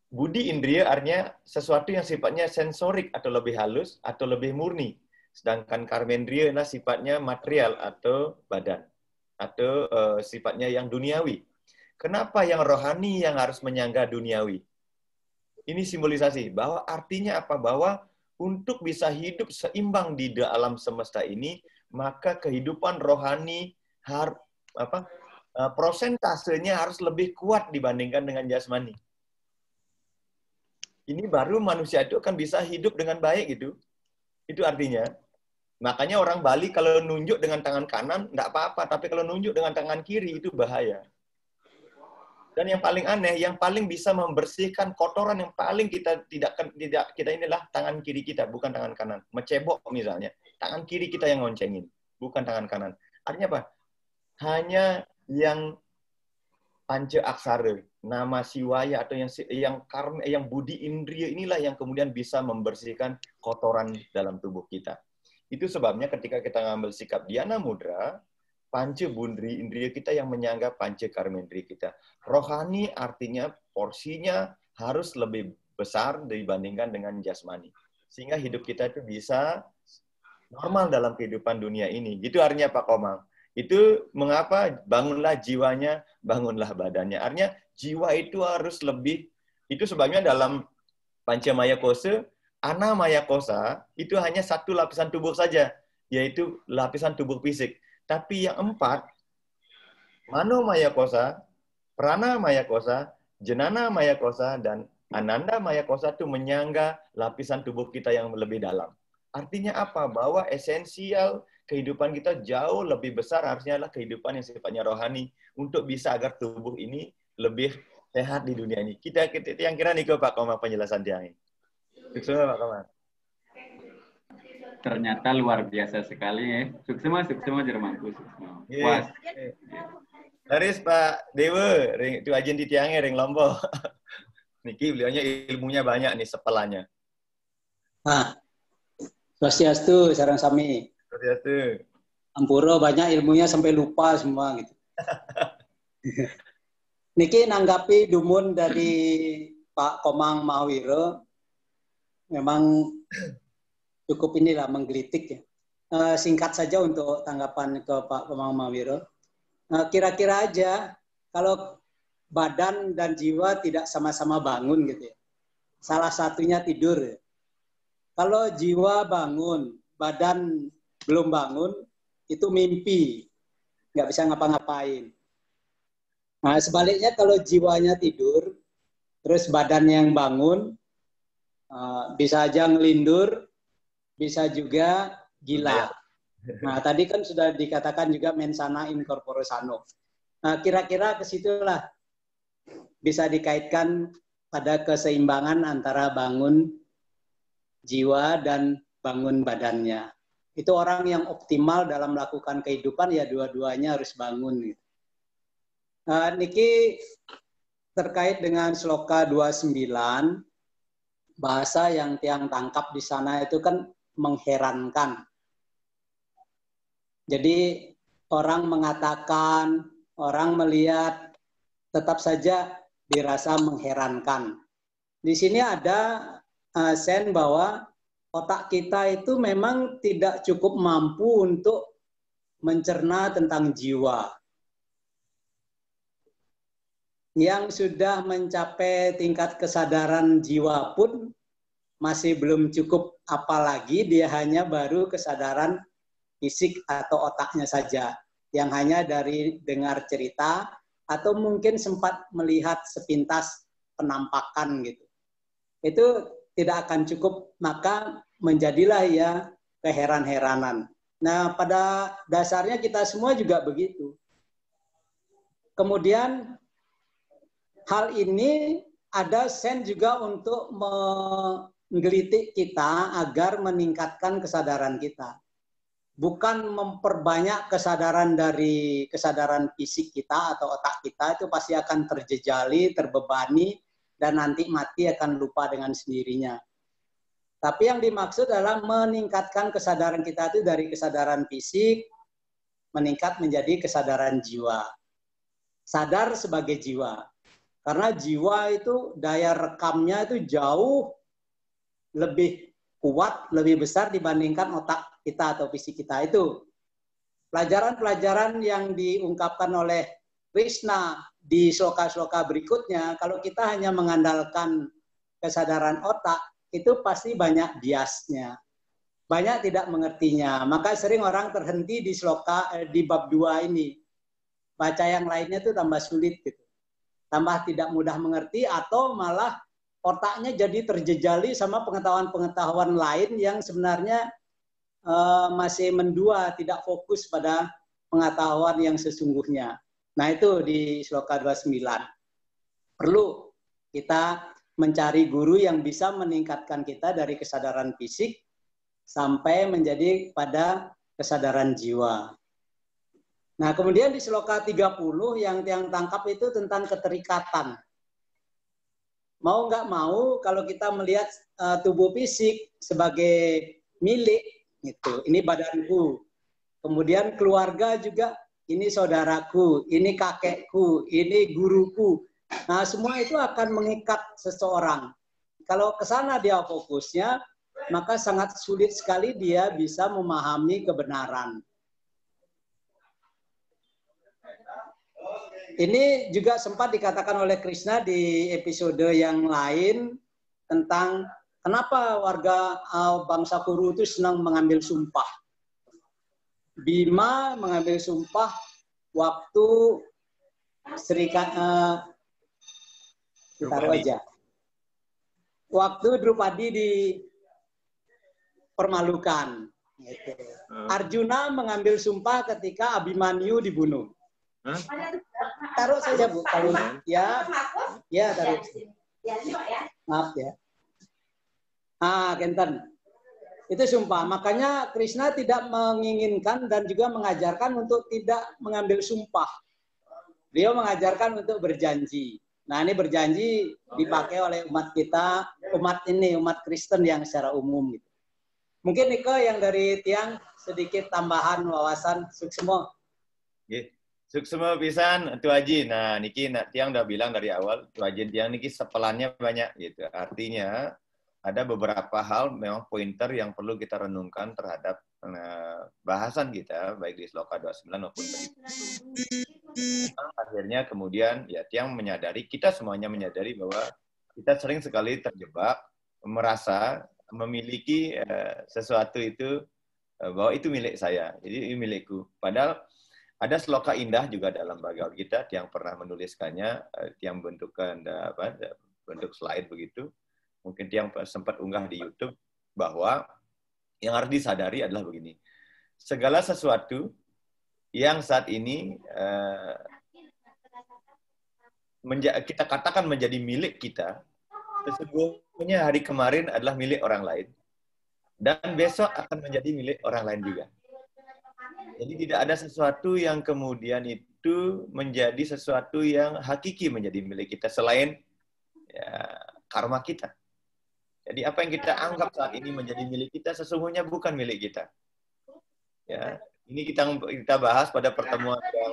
Budi indriya artinya sesuatu yang sifatnya sensorik atau lebih halus atau lebih murni. Sedangkan karmendriya adalah sifatnya material atau badan. Atau sifatnya yang duniawi. Kenapa yang rohani yang harus menyangga duniawi? Ini simbolisasi bahwa artinya apa? Bahwa untuk bisa hidup seimbang di alam semesta ini, maka kehidupan rohani prosentasenya harus lebih kuat dibandingkan dengan jasmani. Ini baru manusia itu akan bisa hidup dengan baik gitu. Itu artinya. Makanya orang Bali kalau nunjuk dengan tangan kanan nggak apa-apa, tapi kalau nunjuk dengan tangan kiri itu bahaya. Dan yang paling aneh, yang paling bisa membersihkan kotoran yang paling kita inilah tangan kiri kita, bukan tangan kanan. Mecebok misalnya, tangan kiri kita yang ngoncengin, bukan tangan kanan. Artinya apa? Hanya yang panca aksara, nama siwaya atau yang budi indriya inilah yang kemudian bisa membersihkan kotoran dalam tubuh kita. Itu sebabnya ketika kita ngambil sikap dhyana mudra, panca bundri indriya kita yang menyangga panca karmendriya kita. Rohani artinya porsinya harus lebih besar dibandingkan dengan jasmani. Sehingga hidup kita itu bisa normal dalam kehidupan dunia ini. Itu artinya Pak Komang. Itu mengapa bangunlah jiwanya, bangunlah badannya. Artinya jiwa itu harus lebih, itu sebabnya dalam Pancamaya Kosa, Anamaya Kosa, itu hanya satu lapisan tubuh saja, yaitu lapisan tubuh fisik. Tapi yang 4, Manomaya Kosa, Pranamaya Kosa, Janana Maya Kosa, dan Ananda Maya Kosa itu menyangga lapisan tubuh kita yang lebih dalam. Artinya apa? Bahwa esensial kehidupan kita jauh lebih besar harusnya adalah kehidupan yang sifatnya rohani untuk bisa agar tubuh ini lebih sehat di dunia ini. Kita yang kira nih Pak Komang penjelasan dia ini. Sukses Pak Komang. Ternyata luar biasa sekali ya. Suksema Jermanku. Puas. Laris Pak Dewa, itu ajen di tiangnya ring Lombok. Niki beliaunya ilmunya banyak nih sepelannya. Nah, Swastiastu, sareng sami. Swastiastu. Ampura banyak ilmunya sampai lupa semua gitu. Niki nanggapi dumun dari Pak Komang Mahawira memang cukup inilah menggelitik ya. Singkat saja untuk tanggapan ke Pak Komang Mahawira. Kira-kira aja kalau badan dan jiwa tidak sama-sama bangun gitu ya. Salah satunya tidur. Ya. Kalau jiwa bangun, badan belum bangun, itu mimpi. Nggak bisa ngapa-ngapain. Nah, sebaliknya kalau jiwanya tidur, terus badannya yang bangun, bisa aja ngelindur, bisa juga gila. Nah, tadi kan sudah dikatakan juga mensana in corpore sano. Nah, kira-kira ke situlah bisa dikaitkan pada keseimbangan antara bangun jiwa dan bangun badannya. Itu orang yang optimal dalam melakukan kehidupan, ya dua-duanya harus bangun. Gitu. Niki terkait dengan sloka 29, bahasa yang tiang tangkap di sana itu kan mengherankan. Jadi orang mengatakan, orang melihat, tetap saja dirasa mengherankan. Di sini ada sen bahwa otak kita itu memang tidak cukup mampu untuk mencerna tentang jiwa. Yang sudah mencapai tingkat kesadaran jiwa pun masih belum cukup, apalagi dia hanya baru kesadaran fisik atau otaknya saja, yang hanya dari dengar cerita atau mungkin sempat melihat sepintas penampakan gitu. Itu tidak akan cukup, maka menjadilah ya keheran-heranan. Nah, pada dasarnya kita semua juga begitu. Kemudian hal ini ada sen juga untuk menggelitik kita agar meningkatkan kesadaran kita. Bukan memperbanyak kesadaran dari kesadaran fisik kita atau otak kita, itu pasti akan terjejali, terbebani, dan nanti mati akan lupa dengan sendirinya. Tapi yang dimaksud adalah meningkatkan kesadaran kita itu dari kesadaran fisik, meningkat menjadi kesadaran jiwa. Sadar sebagai jiwa. Karena jiwa itu daya rekamnya itu jauh lebih kuat, lebih besar dibandingkan otak kita atau fisik kita itu. Pelajaran-pelajaran yang diungkapkan oleh Krishna di sloka-sloka berikutnya, kalau kita hanya mengandalkan kesadaran otak, itu pasti banyak biasnya. Banyak tidak mengertinya. Maka sering orang terhenti di sloka di bab 2 ini. Baca yang lainnya itu tambah sulit gitu. Tambah tidak mudah mengerti atau malah otaknya jadi terjejali sama pengetahuan-pengetahuan lain yang sebenarnya masih mendua, tidak fokus pada pengetahuan yang sesungguhnya. Nah itu di sloka 29. Perlu kita mencari guru yang bisa meningkatkan kita dari kesadaran fisik sampai menjadi pada kesadaran jiwa. Nah kemudian di sloka 30 yang tangkap itu tentang keterikatan. Mau nggak mau kalau kita melihat tubuh fisik sebagai milik, gitu. Ini badanku. Kemudian keluarga juga, ini saudaraku, ini kakekku, ini guruku. Nah, semua itu akan mengikat seseorang. Kalau ke sana dia fokusnya, maka sangat sulit sekali dia bisa memahami kebenaran. Ini juga sempat dikatakan oleh Krishna di episode yang lain tentang kenapa warga bangsa Kuru itu senang mengambil sumpah. Bima mengambil sumpah waktu taruh aja. Waktu Drupadi dipermalukan. Gitu. Arjuna mengambil sumpah ketika Abhimanyu dibunuh. Taruh saja Bu. Kalau ya taruh. Maaf ya. Kenten. Itu sumpah. Makanya Krishna tidak menginginkan dan juga mengajarkan untuk tidak mengambil sumpah. Beliau mengajarkan untuk berjanji. Nah, ini berjanji dipakai oleh umat kita, umat Kristen yang secara umum gitu. Mungkin Niko yang dari Tiang sedikit tambahan wawasan suksma. Suksma pisan Tu Haji. Nah, niki Tiang udah bilang dari awal, Tu Haji Tiang niki sepelannya banyak gitu. Artinya ada beberapa hal memang pointer yang perlu kita renungkan terhadap bahasan kita, baik di sloka 29 maupun tadi. Akhirnya kemudian ya Tiang menyadari, kita semuanya menyadari bahwa kita sering sekali terjebak, merasa memiliki sesuatu itu, bahwa itu milik saya, jadi ini milikku. Padahal ada sloka indah juga dalam Bhagavad Gita, Tiang pernah menuliskannya, Tiang bentukkan bentuk slide begitu. Mungkin Tiang sempat unggah di YouTube, bahwa yang harus disadari adalah begini. Segala sesuatu yang saat ini kita katakan menjadi milik kita, sesungguhnya hari kemarin adalah milik orang lain. Dan besok akan menjadi milik orang lain juga. Jadi tidak ada sesuatu yang kemudian itu menjadi sesuatu yang hakiki menjadi milik kita, selain karma kita. Jadi apa yang kita anggap saat ini menjadi milik kita sesungguhnya bukan milik kita. Ya, ini kita bahas pada pertemuan yang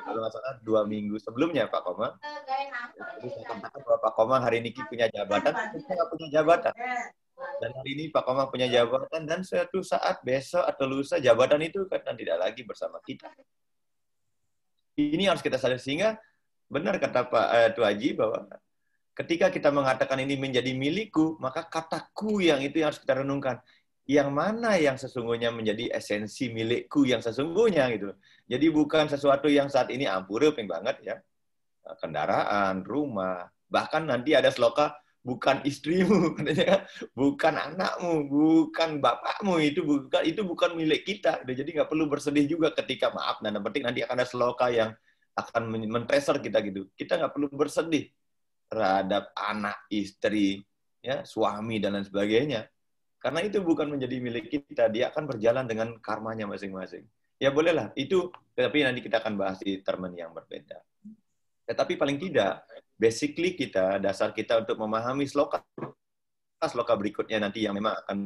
kalau nggak salah 2 minggu sebelumnya Pak Komang. Jadi saya katakan bahwa Pak Komang hari ini punya jabatan, saya nggak punya jabatan. Dan hari ini Pak Komang punya jabatan dan suatu saat besok atau lusa jabatan itu kan tidak lagi bersama kita. Ini harus kita sadari, sehingga benar kata Pak Tu Haji bahwa ketika kita mengatakan ini menjadi milikku, maka kataku yang itu yang harus kita renungkan. Yang mana yang sesungguhnya menjadi esensi milikku yang sesungguhnya gitu. Jadi bukan sesuatu yang saat ini ampureping banget ya. Kendaraan, rumah, bahkan nanti ada sloka bukan istrimu, bukan anakmu, bukan bapakmu, itu bukan milik kita. Jadi nggak perlu bersedih juga ketika maaf dan penting nanti akan ada sloka yang akan men-tracer kita gitu. Kita nggak perlu bersedih terhadap anak, istri, ya, suami, dan lain sebagainya. Karena itu bukan menjadi milik kita, dia akan berjalan dengan karmanya masing-masing. Ya bolehlah, itu, tapi nanti kita akan bahas di term yang berbeda. Tetapi paling tidak, basically kita, dasar kita untuk memahami sloka berikutnya nanti yang memang akan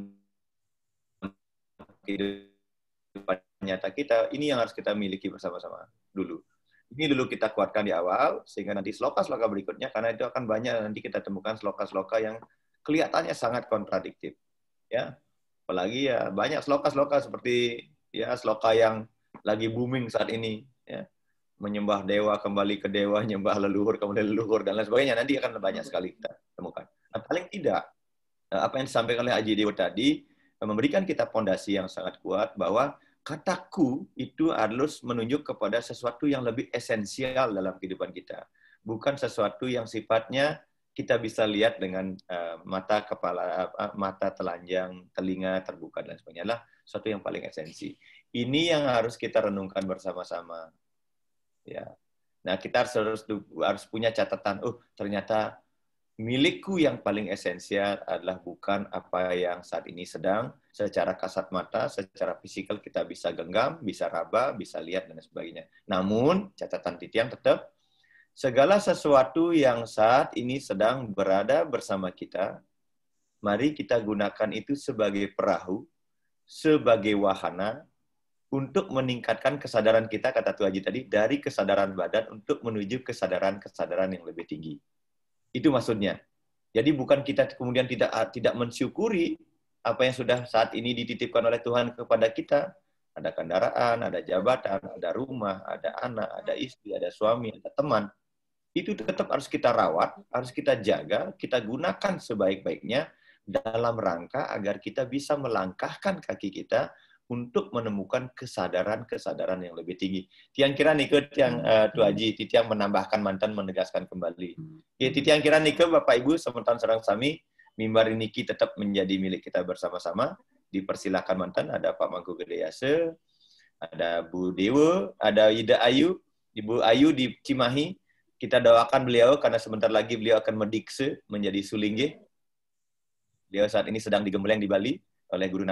kehidupan nyata kita, ini yang harus kita miliki bersama-sama dulu. Ini dulu kita kuatkan di awal, sehingga nanti sloka-sloka berikutnya, karena itu akan banyak nanti kita temukan sloka-sloka yang kelihatannya sangat kontradiktif. Ya, apalagi ya banyak sloka-sloka seperti ya sloka yang lagi booming saat ini. Ya. menyembah dewa, kembali ke dewa, nyembah leluhur, kembali leluhur, dan lain sebagainya. Nanti akan banyak sekali kita temukan. Nah, paling tidak, apa yang disampaikan oleh Haji Dewa tadi, memberikan kita fondasi yang sangat kuat, bahwa kataku itu harus menunjuk kepada sesuatu yang lebih esensial dalam kehidupan kita. Bukan sesuatu yang sifatnya kita bisa lihat dengan mata kepala, mata telanjang, telinga terbuka, dan sebagainya. Adalah sesuatu yang paling esensi. Ini yang harus kita renungkan bersama-sama. Ya. Nah, kita harus punya catatan. Oh, ternyata milikku yang paling esensial adalah bukan apa yang saat ini sedang secara kasat mata, secara fisikal kita bisa genggam, bisa raba, bisa lihat, dan sebagainya. Namun, catatan Titiang tetap, segala sesuatu yang saat ini sedang berada bersama kita, mari kita gunakan itu sebagai perahu, sebagai wahana, untuk meningkatkan kesadaran kita, kata Tuh Haji tadi, dari kesadaran badan untuk menuju kesadaran yang lebih tinggi. Itu maksudnya. Jadi bukan kita kemudian tidak mensyukuri apa yang sudah saat ini dititipkan oleh Tuhan kepada kita. Ada kendaraan, ada jabatan, ada rumah, ada anak, ada istri, ada suami, ada teman. Itu tetap harus kita rawat, harus kita jaga, kita gunakan sebaik-baiknya dalam rangka agar kita bisa melangkahkan kaki kita untuk menemukan kesadaran yang lebih tinggi. Tiang kira nikut yang Tuh Haji Titiang menambahkan mantan menegaskan kembali. Ya, Titiang kira nikut Bapak Ibu sementan serang sami mimbar niki tetap menjadi milik kita bersama-sama. Dipersilakan mantan, ada Pak Mangku Gede Yase, ada Bu Dewa, ada Ida Ayu, Ibu Ayu di Cimahi. Kita doakan beliau karena sebentar lagi beliau akan mendikse menjadi sulingge. Beliau saat ini sedang digembleng di Bali oleh guru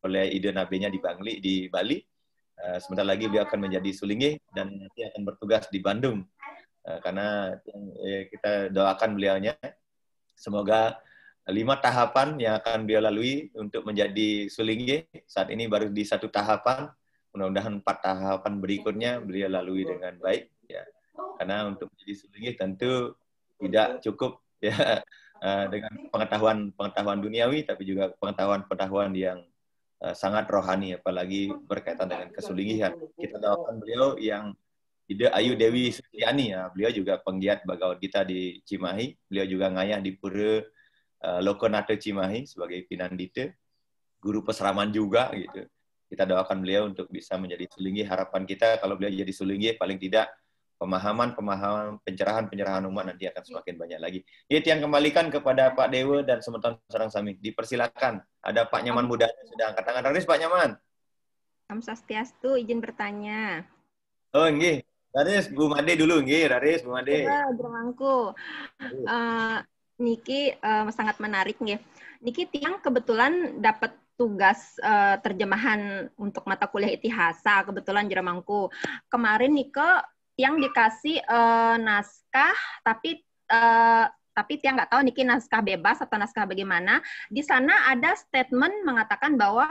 oleh ide nabinya di Bali. Sebentar lagi beliau akan menjadi sulingge dan nanti akan bertugas di Bandung. Karena kita doakan beliaunya, semoga 5 tahapan yang akan beliau lalui untuk menjadi sulingge. Saat ini baru di 1 tahapan, mudah-mudahan 4 tahapan berikutnya beliau lalui dengan baik. Ya. Karena untuk menjadi sulingge tentu tidak cukup ya dengan pengetahuan duniawi, tapi juga pengetahuan yang sangat rohani, apalagi berkaitan dengan kesulingihan. Kita doakan beliau yang Ida Ayu Dewi Suciani, ya. Beliau juga penggiat Bhagavad Gita di Cimahi. Beliau juga ngayah di Pura Lokonate Cimahi sebagai Pinandita, guru peseraman juga gitu. Kita doakan beliau untuk bisa menjadi sulinggi. Harapan kita kalau beliau jadi sulinggi, paling tidak pemahaman, pencerahan umat nanti akan semakin banyak lagi. Itu yang kembalikan kepada Pak Dewa dan sementan sarang sami. Dipersilakan. Ada Pak Nyaman Muda yang sudah angkat tangan. Raris, Pak Nyaman. Om Swastiastu, izin bertanya. Oh, nggih. Raris, Bu Made dulu, nggih. Raris, Bu Made. Ya, Jermangku. Niki sangat menarik, nggih. Niki Tiang kebetulan dapat tugas terjemahan untuk mata kuliah Itihasa, kebetulan Jermangku. Kemarin Nike Tiang dikasih naskah, tapi Tiang nggak tahu niki naskah bebas atau naskah bagaimana. Di sana ada statement mengatakan bahwa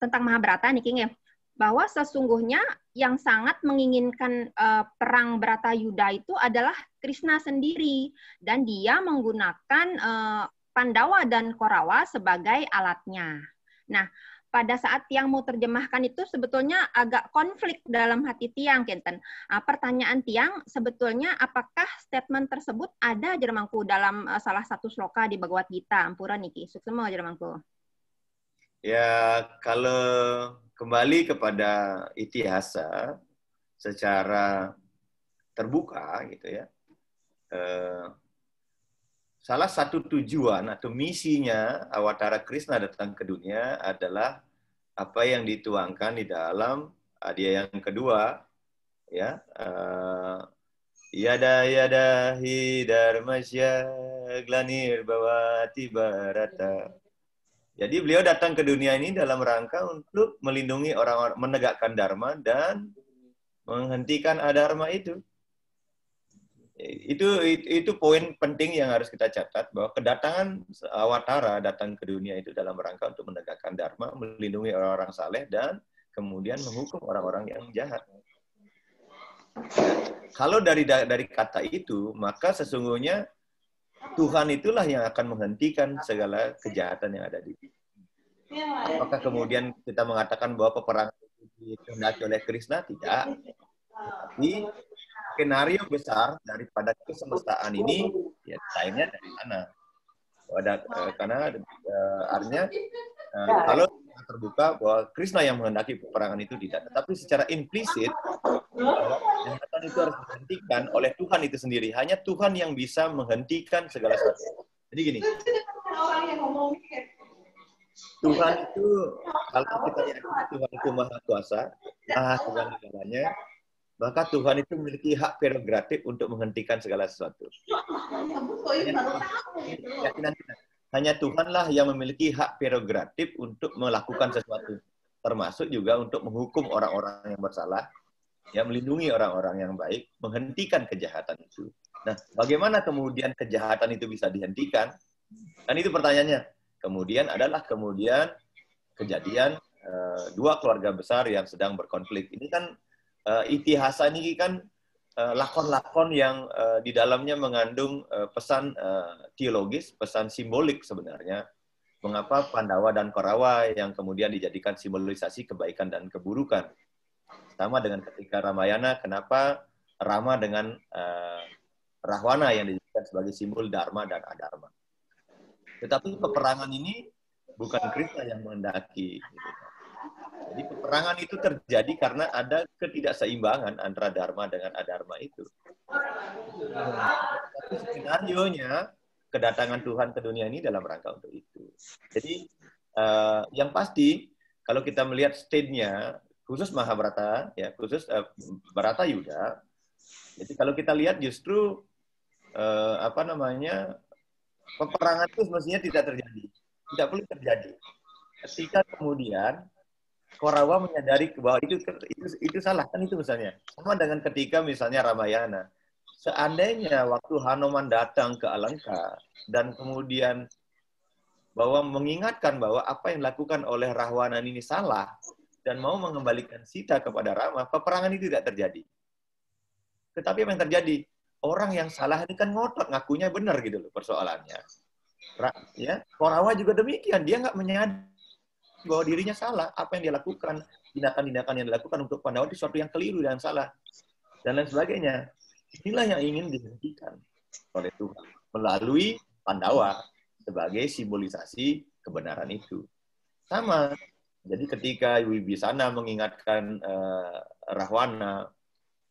tentang Mahabharata niki ya, bahwa sesungguhnya yang sangat menginginkan perang Bratayuda itu adalah Krishna sendiri, dan dia menggunakan Pandawa dan Korawa sebagai alatnya. Nah, pada saat Tiang mau terjemahkan itu sebetulnya agak konflik dalam hati Tiang, Kenten. Pertanyaan Tiang, sebetulnya apakah statement tersebut ada Jermangku dalam salah satu sloka di Bhagavad Gita, Ampura Niki, suksema Jermangku? Ya, kalau kembali kepada Itihasa secara terbuka gitu ya, salah satu tujuan atau misinya Awatara Krishna datang ke dunia adalah apa yang dituangkan di dalam adya yang kedua, ya, yada hi dharmasya glanir bhavati bharata. Jadi beliau datang ke dunia ini dalam rangka untuk melindungi orang-orang, menegakkan dharma dan menghentikan adharma itu. Itu poin penting yang harus kita catat, bahwa kedatangan Awatara datang ke dunia itu dalam rangka untuk menegakkan dharma, melindungi orang-orang saleh, dan kemudian menghukum orang-orang yang jahat. Kalau dari kata itu, maka sesungguhnya Tuhan itulah yang akan menghentikan segala kejahatan yang ada di dunia. Apakah kemudian kita mengatakan bahwa peperangan itu dikehendaki oleh Krishna, tidak. Tapi skenario besar daripada kesemestaan ini, ya desainnya dari sana. Karena artinya kalau terbuka bahwa Krishna yang menghendaki peperangan itu tidak, tetapi secara implisit bahwa kejahatan itu harus dihentikan oleh Tuhan itu sendiri. Hanya Tuhan yang bisa menghentikan segala sesuatu. Jadi gini, Tuhan itu, kalau kita yakin Tuhan itu maha kuasa, maha segala-galanya, maka Tuhan itu memiliki hak prerogatif untuk menghentikan segala sesuatu. Hanya Tuhanlah yang memiliki hak prerogatif untuk melakukan sesuatu, termasuk juga untuk menghukum orang-orang yang bersalah, ya, melindungi orang-orang yang baik, menghentikan kejahatan itu. Nah, bagaimana kemudian kejahatan itu bisa dihentikan? Kan itu pertanyaannya. Kemudian kejadian dua keluarga besar yang sedang berkonflik. Ini kan Itihasa ini kan lakon-lakon yang di dalamnya mengandung pesan teologis, pesan simbolik sebenarnya. Mengapa Pandawa dan Korawa yang kemudian dijadikan simbolisasi kebaikan dan keburukan. Sama dengan ketika Ramayana, kenapa Rama dengan Rahwana yang dijadikan sebagai simbol Dharma dan Adharma. Tetapi peperangan ini bukan Krishna yang menghendaki. Jadi peperangan itu terjadi karena ada ketidakseimbangan antara Dharma dengan Adharma itu. Tapi skenario-nya, kedatangan Tuhan ke dunia ini dalam rangka untuk itu. Jadi yang pasti, kalau kita melihat stage-nya, khusus Mahabharata, ya, khusus Bharata Yuda, jadi kalau kita lihat justru peperangan itu semestinya tidak terjadi. Tidak perlu terjadi. Ketika kemudian Korawa menyadari bahwa itu salah, kan itu misalnya. Sama dengan ketika misalnya Ramayana. Seandainya waktu Hanuman datang ke Alanka dan kemudian bahwa mengingatkan bahwa apa yang dilakukan oleh Rahwana ini salah dan mau mengembalikan Sita kepada Rama, peperangan itu tidak terjadi. Tetapi apa yang terjadi? Orang yang salah ini kan ngotot, ngakunya benar gitu loh persoalannya. Ya, Korawa juga demikian, dia nggak menyadari bahwa dirinya salah, apa yang dia lakukan, tindakan-tindakan yang dilakukan untuk Pandawa itu sesuatu yang keliru dan salah, dan lain sebagainya. Inilah yang ingin dihentikan oleh Tuhan melalui Pandawa sebagai simbolisasi kebenaran itu. Sama, jadi ketika Wibisana mengingatkan Rahwana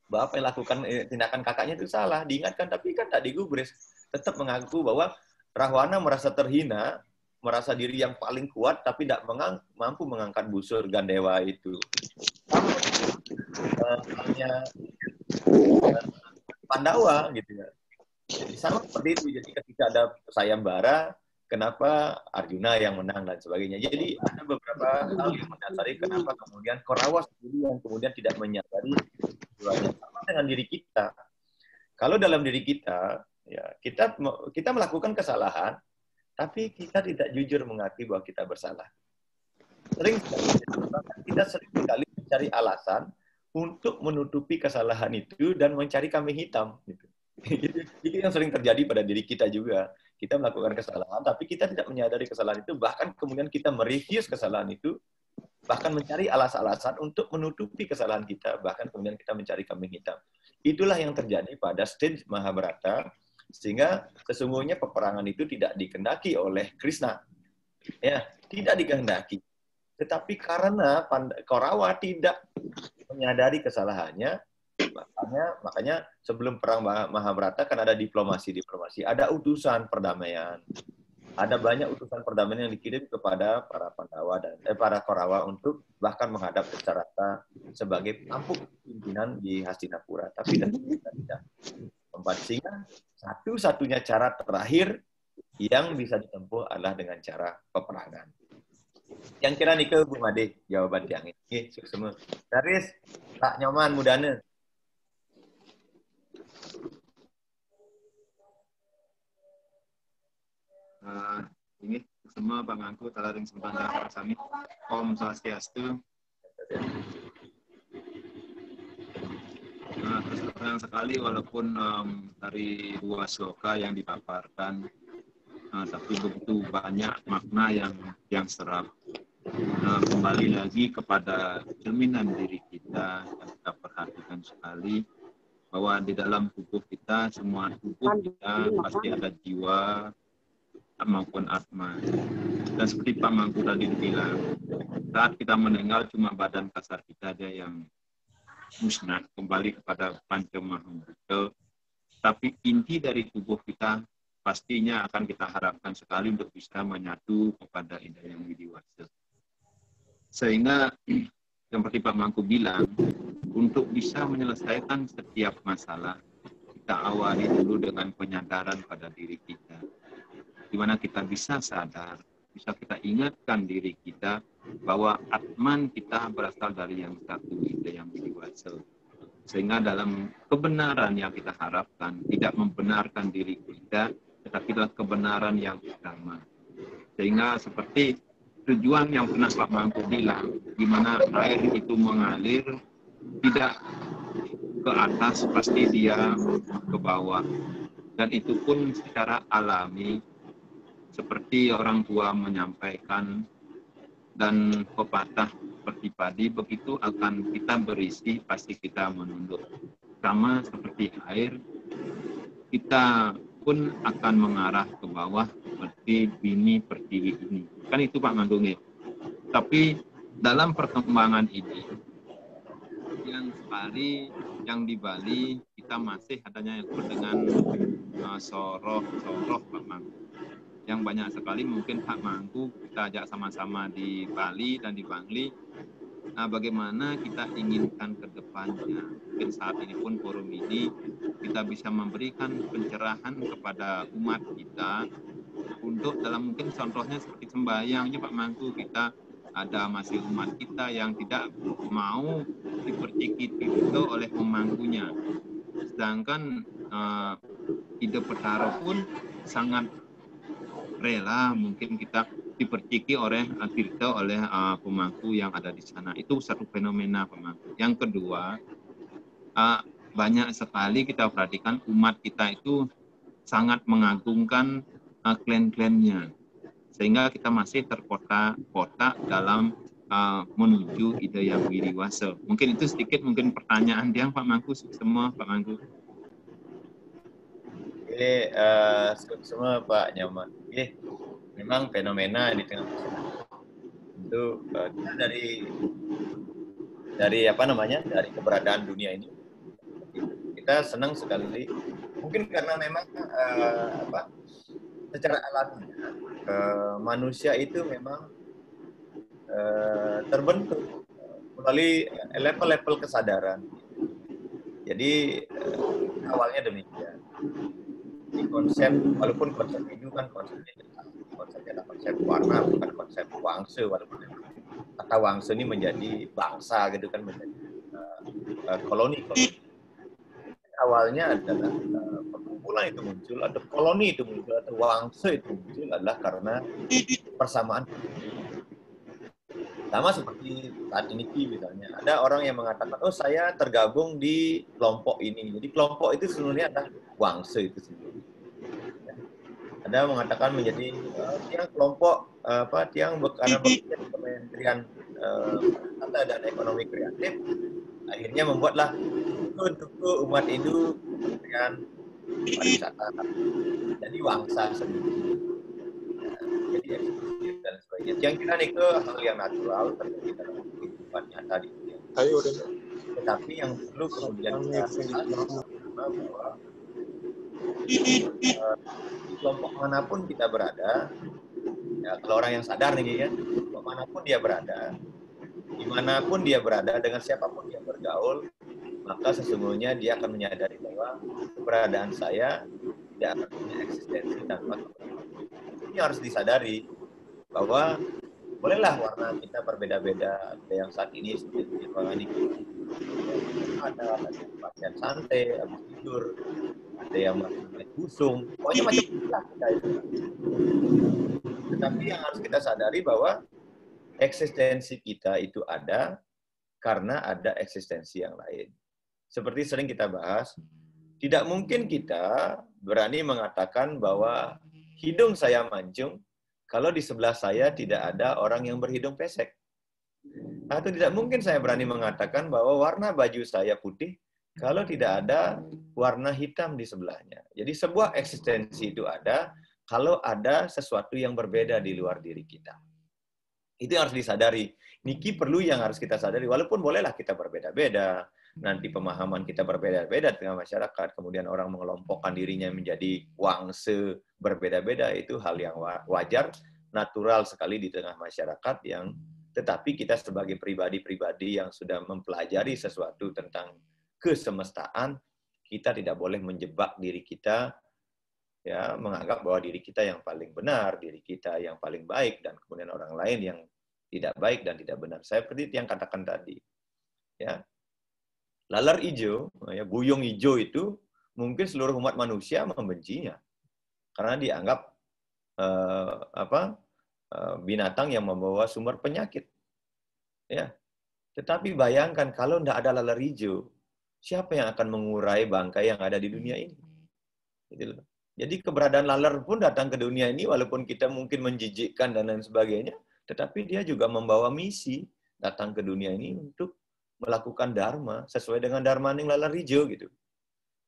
bahwa apa yang lakukan tindakan kakaknya itu salah, diingatkan tapi kan tak digubris, tetap mengaku bahwa Rahwana merasa terhina, merasa diri yang paling kuat, tapi tidak mampu mengangkat busur Gandewa itu. Hanya Pandawa gitu ya. Jadi sama seperti itu. Jadi ketika ada sayembara, kenapa Arjuna yang menang dan sebagainya. Jadi ada beberapa hal yang mendasari kenapa kemudian Korawa sendiri yang kemudian tidak menyadari sama dengan diri kita. Kalau dalam diri kita, ya kita melakukan kesalahan, tapi kita tidak jujur mengakui bahwa kita bersalah. Kita sering sekali mencari alasan untuk menutupi kesalahan itu dan mencari kambing hitam. Gitu. Itu yang sering terjadi pada diri kita juga. Kita melakukan kesalahan, tapi kita tidak menyadari kesalahan itu. Bahkan kemudian kita mereview kesalahan itu, bahkan mencari alasan-alasan untuk menutupi kesalahan kita. Bahkan kemudian kita mencari kambing hitam. Itulah yang terjadi pada stage Mahabharata, sehingga sesungguhnya peperangan itu tidak dikehendaki oleh Krishna. Ya, tidak dikehendaki. Tetapi karena Korawa tidak menyadari kesalahannya, makanya sebelum perang Mahabharata kan ada diplomasi, ada utusan perdamaian. Ada banyak utusan perdamaian yang dikirim kepada para Pandawa dan para Korawa untuk bahkan menghadap Dasarata sebagai tampuk pimpinan di Hastinapura. Tapi tidak. Sehingga satu-satunya cara terakhir yang bisa ditempuh adalah dengan cara peperangan. Yang kira nih ke Bu Made jawaban yang ini. Semua. Taris, tak nyaman mudana. Ini semua Pak Mangku talaring sempanda sami Om Swastiastu. Terus terang sekali walaupun dari dua sloka yang dipaparkan, tapi begitu banyak makna yang serap. kembali lagi kepada cerminan diri kita, yang kita perhatikan sekali bahwa di dalam tubuh kita, semua tubuh kita pasti ada jiwa maupun atma. Dan seperti Pak Mangku tadi bilang, saat kita meninggal cuma badan kasar kita aja yang musnah, kembali kepada Panca Mahabhuta. Tapi inti dari tubuh kita pastinya akan kita harapkan sekali untuk bisa menyatu kepada Ida Yang Widiwasa. Sehingga seperti Pak Mangku bilang, untuk bisa menyelesaikan setiap masalah, kita awali dulu dengan penyadaran pada diri kita. Di mana kita bisa sadar, bisa kita ingatkan diri kita bahwa atman kita berasal dari yang satu, Ida Yang Widiwasa. Sehingga dalam kebenaran yang kita harapkan, tidak membenarkan diri kita, tetapi adalah kebenaran yang utama. Sehingga seperti tujuan yang pernah Pak Mangku bilang, di mana air itu mengalir, tidak ke atas, pasti dia ke bawah. Dan itu pun secara alami, seperti orang tua menyampaikan, dan pepatah seperti padi, begitu akan kita berisi, pasti kita menunduk. Sama seperti air, kita pun akan mengarah ke bawah seperti bini pertiwi ini. Kan itu Pak Mandungi. Tapi dalam perkembangan ini, yang sekali yang di Bali kita masih adanya yang dengan soroh Pak Mangku. Yang banyak sekali mungkin Pak Mangku kita ajak sama-sama di Bali dan di Bangli. Nah, bagaimana kita inginkan ke depannya. Mungkin saat ini pun forum ini kita bisa memberikan pencerahan kepada umat kita untuk dalam mungkin contohnya seperti sembahyangnya Pak Mangku, kita ada masih umat kita yang tidak mau dipercikiti itu oleh pemangkunya. Sedangkan Ida Petara pun sangat rela mungkin kita diperciki oleh Tirta oleh pemangku yang ada di sana. Itu satu fenomena pemangku. Yang kedua, banyak sekali kita perhatikan umat kita itu sangat mengagungkan klan-klannya. Sehingga kita masih terkotak-kotak dalam menuju Ida Yang Widiwasa. Mungkin itu sedikit mungkin pertanyaan dia Pak Mangku semua Pak Mangku. Oke, semua Pak Nyaman. Oke, memang fenomena di tengah masyarakat itu dari apa namanya, dari keberadaan dunia ini kita senang sekali. Mungkin karena memang secara alami manusia itu memang terbentuk melalui level-level kesadaran. Jadi awalnya demikian. Di konsep, walaupun konsep itu kan konsepnya adalah konsep warna, bukan konsep wangse, walaupun kata wangse ini menjadi bangsa gitu kan, menjadi koloni. Awalnya adalah perkumpulan itu muncul, atau koloni itu muncul, atau wangse itu muncul adalah karena persamaan. Sama seperti saat ini misalnya, ada orang yang mengatakan, oh saya tergabung di kelompok ini. Jadi kelompok itu sebenarnya adalah wangse itu sendiri. Ada mengatakan menjadi tiang kelompok tiang karena bekerja di Kementerian Wisata dan Ekonomi Kreatif, akhirnya membuatlah untuk umat Hindu Kementerian Pariwisata. Jadi wangsa sendiri. Jadi eksklusif dan sebagainya. Yang kita itu hal yang natural terjadi dalam kehidupan nyata di dunia. Tetapi yang perlu kemudian kita bahwa di kelompok manapun kita berada, ya kalau orang yang sadar nih ya, kelompok manapun dia berada, dimanapun dia berada, dengan siapapun dia bergaul, maka sesungguhnya dia akan menyadari bahwa keberadaan saya tidak akan punya eksistensi tanpa keberadaan. Ini harus disadari bahwa bolehlah warna kita berbeda-beda. Ada yang saat ini seperti ini, ada yang pasien santai, habis tidur, ada yang masih busung, pokoknya macam-macam kita itu. Tetapi yang harus kita sadari bahwa eksistensi kita itu ada karena ada eksistensi yang lain. Seperti sering kita bahas, tidak mungkin kita berani mengatakan bahwa hidung saya mancung kalau di sebelah saya tidak ada orang yang berhidung pesek. Atau tidak mungkin saya berani mengatakan bahwa warna baju saya putih kalau tidak ada warna hitam di sebelahnya. Jadi sebuah eksistensi itu ada kalau ada sesuatu yang berbeda di luar diri kita. Itu yang harus disadari. Niki perlu yang harus kita sadari, walaupun bolehlah kita berbeda-beda, nanti pemahaman kita berbeda-beda dengan masyarakat, kemudian orang mengelompokkan dirinya menjadi wangse berbeda-beda, itu hal yang wajar, natural sekali di tengah masyarakat yang, tetapi kita sebagai pribadi-pribadi yang sudah mempelajari sesuatu tentang kesemestaan, kita tidak boleh menjebak diri kita, ya, menganggap bahwa diri kita yang paling benar, diri kita yang paling baik, dan kemudian orang lain yang tidak baik dan tidak benar. Saya seperti yang katakan tadi, ya, laler hijau, ya, buyung hijau itu mungkin seluruh umat manusia membencinya karena dianggap binatang yang membawa sumber penyakit. Ya, tetapi bayangkan kalau tidak ada laler hijau, siapa yang akan mengurai bangkai yang ada di dunia ini? Jadi keberadaan laler pun datang ke dunia ini, walaupun kita mungkin menjijikkan dan lain sebagainya, tetapi dia juga membawa misi datang ke dunia ini untuk melakukan dharma sesuai dengan dharma ning laler hijau gitu.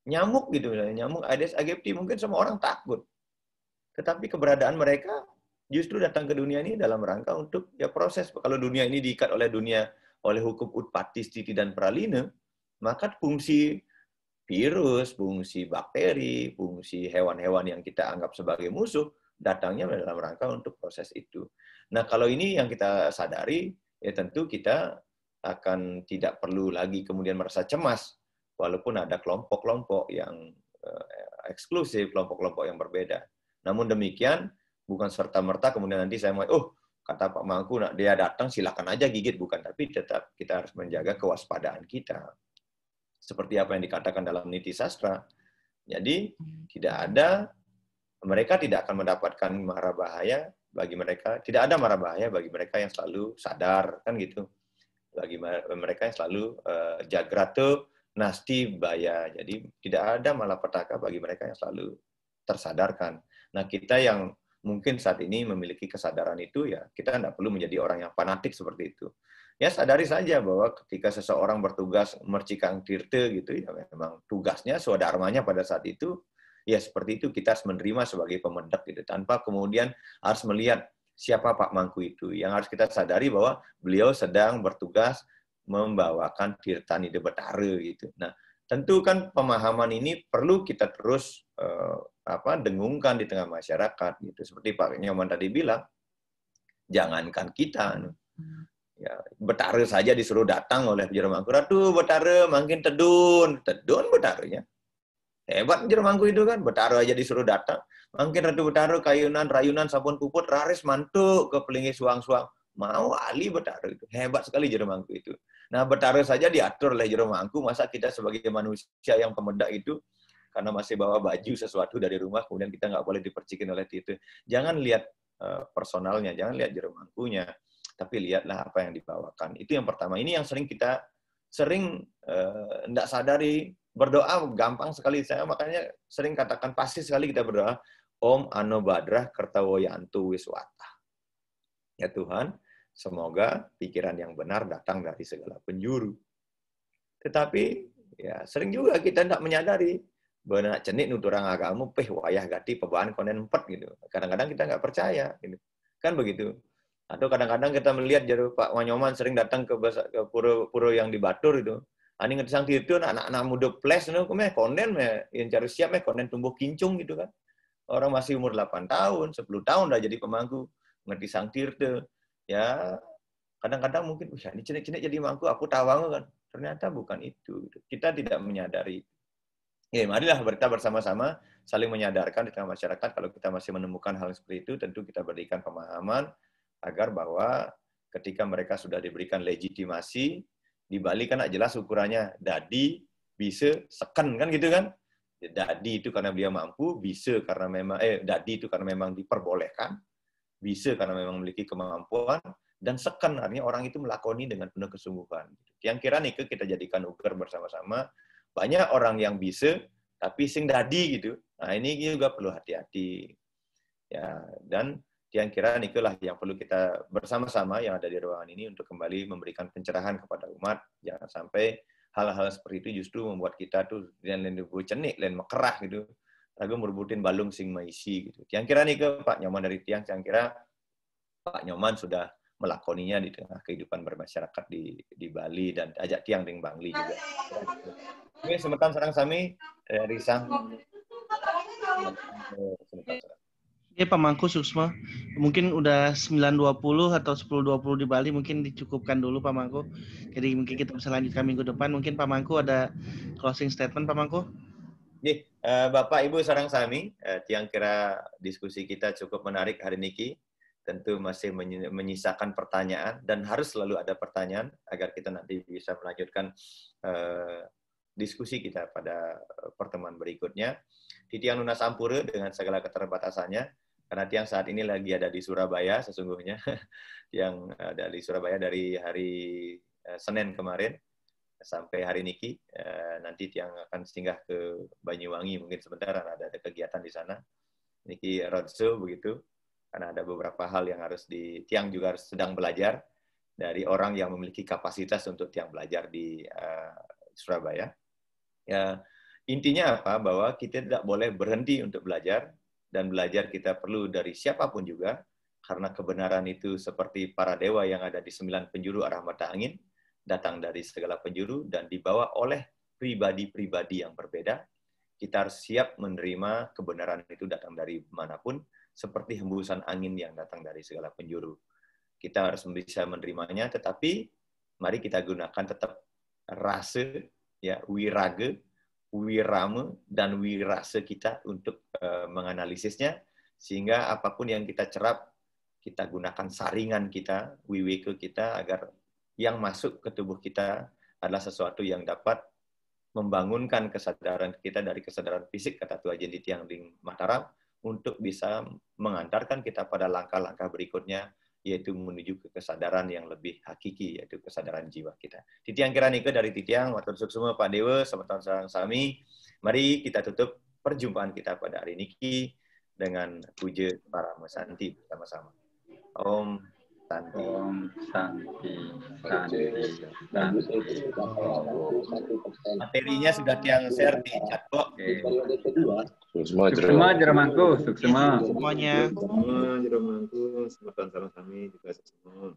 Nyamuk gitu, nyamuk Aedes aegypti mungkin semua orang takut, tetapi keberadaan mereka justru datang ke dunia ini dalam rangka untuk ya proses. Kalau dunia ini diikat oleh hukum utpati, stiti dan pralina, maka fungsi virus, fungsi bakteri, fungsi hewan-hewan yang kita anggap sebagai musuh datangnya dalam rangka untuk proses itu. Nah, kalau ini yang kita sadari, ya tentu kita akan tidak perlu lagi kemudian merasa cemas, walaupun ada kelompok-kelompok yang eksklusif, kelompok-kelompok yang berbeda. Namun demikian, bukan serta-merta kemudian nanti saya mau, kata Pak Mangku, dia datang silakan aja gigit, bukan. Tapi tetap kita harus menjaga kewaspadaan kita. Seperti apa yang dikatakan dalam niti sastra. Jadi, mereka tidak akan mendapatkan mara bahaya bagi mereka, tidak ada mara bahaya bagi mereka yang selalu sadar, kan gitu. Bagi mereka yang selalu jagrata nasti baya. Jadi, tidak ada malapetaka bagi mereka yang selalu tersadarkan. Nah, kita yang mungkin saat ini memiliki kesadaran itu, ya kita tidak perlu menjadi orang yang fanatik seperti itu. Ya sadari saja bahwa ketika seseorang bertugas mercikang tirte gitu, ya memang tugasnya, swadharmanya pada saat itu, ya seperti itu kita harus menerima sebagai pemendak gitu, tanpa kemudian harus melihat siapa Pak Mangku itu. Yang harus kita sadari bahwa beliau sedang bertugas membawakan Tirtanida Betara gitu. Nah, tentu kan pemahaman ini perlu kita terus dengungkan di tengah masyarakat gitu. Seperti Pak Nyoman tadi bilang, jangankan kita, ya Betara saja disuruh datang oleh Jero Mangku, "Ratu Betara makin tedun Betaranya." Hebat Jero Mangku itu kan, Betara aja disuruh datang. Makin Ratu Betara kayunan rayunan sampun puput raris mantuk ke pelingi suang-suang. Mau ali Betara itu. Hebat sekali Jero Mangku itu. Nah, Betara saja diatur oleh Jero Mangku, masa kita sebagai manusia yang pemendak itu karena masih bawa baju sesuatu dari rumah, kemudian kita nggak boleh dipercikin oleh itu. Jangan lihat personalnya, jangan lihat Jero Mangkunya, tapi lihatlah apa yang dibawakan. Itu yang pertama. Ini yang kita nggak sadari. Berdoa gampang sekali. Saya makanya sering katakan, pasti sekali kita berdoa, Om Ano Badrah Kertawoyantu Wiswata. Ya Tuhan, semoga pikiran yang benar datang dari segala penjuru. Tetapi ya sering juga kita tidak menyadari. Benar cenik nuturang agama, wayah gati pebaan konen 4 gitu. Kadang-kadang kita nggak percaya, gitu. Kan begitu. Atau kadang-kadang kita melihat Jero Pak Wanyoman sering datang ke pura yang di Batur itu. Ani ngetisang itu anak-anak muda ples, konen yang cari siap konen tumbuh kincung gitu kan. Orang masih umur 8 tahun, 10 tahun udah jadi pemangku ngetisang tirte. Ya kadang-kadang mungkin, ini cenik-cenik jadi mangku, aku tawang kan. Ternyata bukan itu. Kita tidak menyadari. Ya, marilah kita bersama-sama saling menyadarkan di tengah masyarakat. Kalau kita masih menemukan hal seperti itu, tentu kita berikan pemahaman agar bahwa ketika mereka sudah diberikan legitimasi, di Bali kan jelas ukurannya dadi, bisa, seken kan gitu kan. Dadi itu karena dia mampu, bisa karena memang dadi itu karena memang diperbolehkan, bisa karena memang memiliki kemampuan, dan seken artinya orang itu melakoni dengan penuh kesungguhan. Yang kira nih kita jadikan ukur bersama-sama. Banyak orang yang bisa tapi sing dadi gitu. Nah, ini juga perlu hati-hati. Ya, dan Tiang kira itulah yang perlu kita bersama-sama yang ada di ruangan ini untuk kembali memberikan pencerahan kepada umat. Jangan sampai hal-hal seperti itu justru membuat kita tuh lain cenik, lain mekerah gitu. Lagu merebutin balung sing maisi gitu. Tiang kira Pak Nyoman dari Tiang kira Pak Nyoman sudah melakoninya di tengah kehidupan bermasyarakat di Bali dan ajak Tiang dengan Bangli juga. Oke, semetan sarang sami Risang. Oke, Pak Mangku Suksma. Mungkin udah 9.20 atau 10.20 di Bali, mungkin dicukupkan dulu Pak Mangku. Jadi mungkin kita bisa lanjutkan minggu depan. Mungkin Pak Mangku ada closing statement Pak Mangku? Oke, Bapak Ibu sarang sami, Tiang kira diskusi kita cukup menarik hari ini. Tentu masih menyisakan pertanyaan dan harus selalu ada pertanyaan agar kita nanti bisa melanjutkan diskusi kita pada pertemuan berikutnya. Di Tiang Lunas Ampura dengan segala keterbatasannya, karena Tiang saat ini lagi ada di Surabaya sesungguhnya, yang ada di Surabaya dari hari Senin kemarin sampai hari ini. Nanti Tiang akan singgah ke Banyuwangi mungkin sebentar, ada kegiatan di sana. Niki roadshow begitu, karena ada beberapa hal yang harus Tiang juga harus sedang belajar dari orang yang memiliki kapasitas untuk Tiang belajar di Surabaya. Ya, intinya apa? Bahwa kita tidak boleh berhenti untuk belajar, dan belajar kita perlu dari siapapun juga, karena kebenaran itu seperti para dewa yang ada di 9 penjuru arah mata angin, datang dari segala penjuru dan dibawa oleh pribadi-pribadi yang berbeda. Kita harus siap menerima kebenaran itu datang dari manapun, seperti hembusan angin yang datang dari segala penjuru. Kita harus bisa menerimanya, tetapi mari kita gunakan tetap rasa, ya, wiraga, wirama, dan wirasa kita untuk menganalisisnya, sehingga apapun yang kita cerap, kita gunakan saringan kita, wiweke kita, agar yang masuk ke tubuh kita adalah sesuatu yang dapat membangunkan kesadaran kita dari kesadaran fisik, kata Tua Jendi Tiang di Mataram, untuk bisa mengantarkan kita pada langkah-langkah berikutnya, yaitu menuju ke kesadaran yang lebih hakiki, yaitu kesadaran jiwa kita. Titiang kira nike dari Titiang, matur semua Pak Dewa, semeton sareng sami. Mari kita tutup perjumpaan kita pada hari ini dengan puja para mesanti bersama-sama. Om Santi. Om Santi, Santi, Santi. Materinya sudah Tiang share di chat box. Suksema Jeramangku, suksema. Semuanya. Semua Jeramangku, semeton sareng sami juga semua.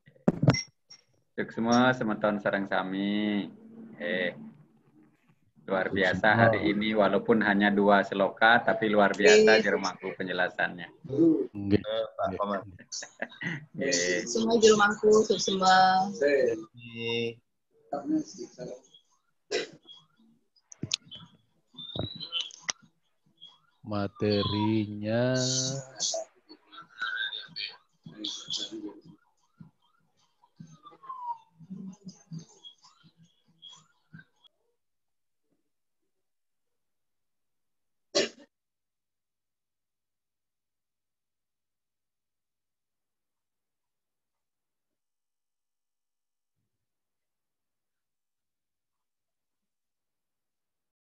Suksema semeton sareng sami. Luar biasa hari ini, walaupun hanya 2 seloka, tapi luar biasa Jeramangku penjelasannya. Pak Paman. Semua Jeramangku, suksema. Materinya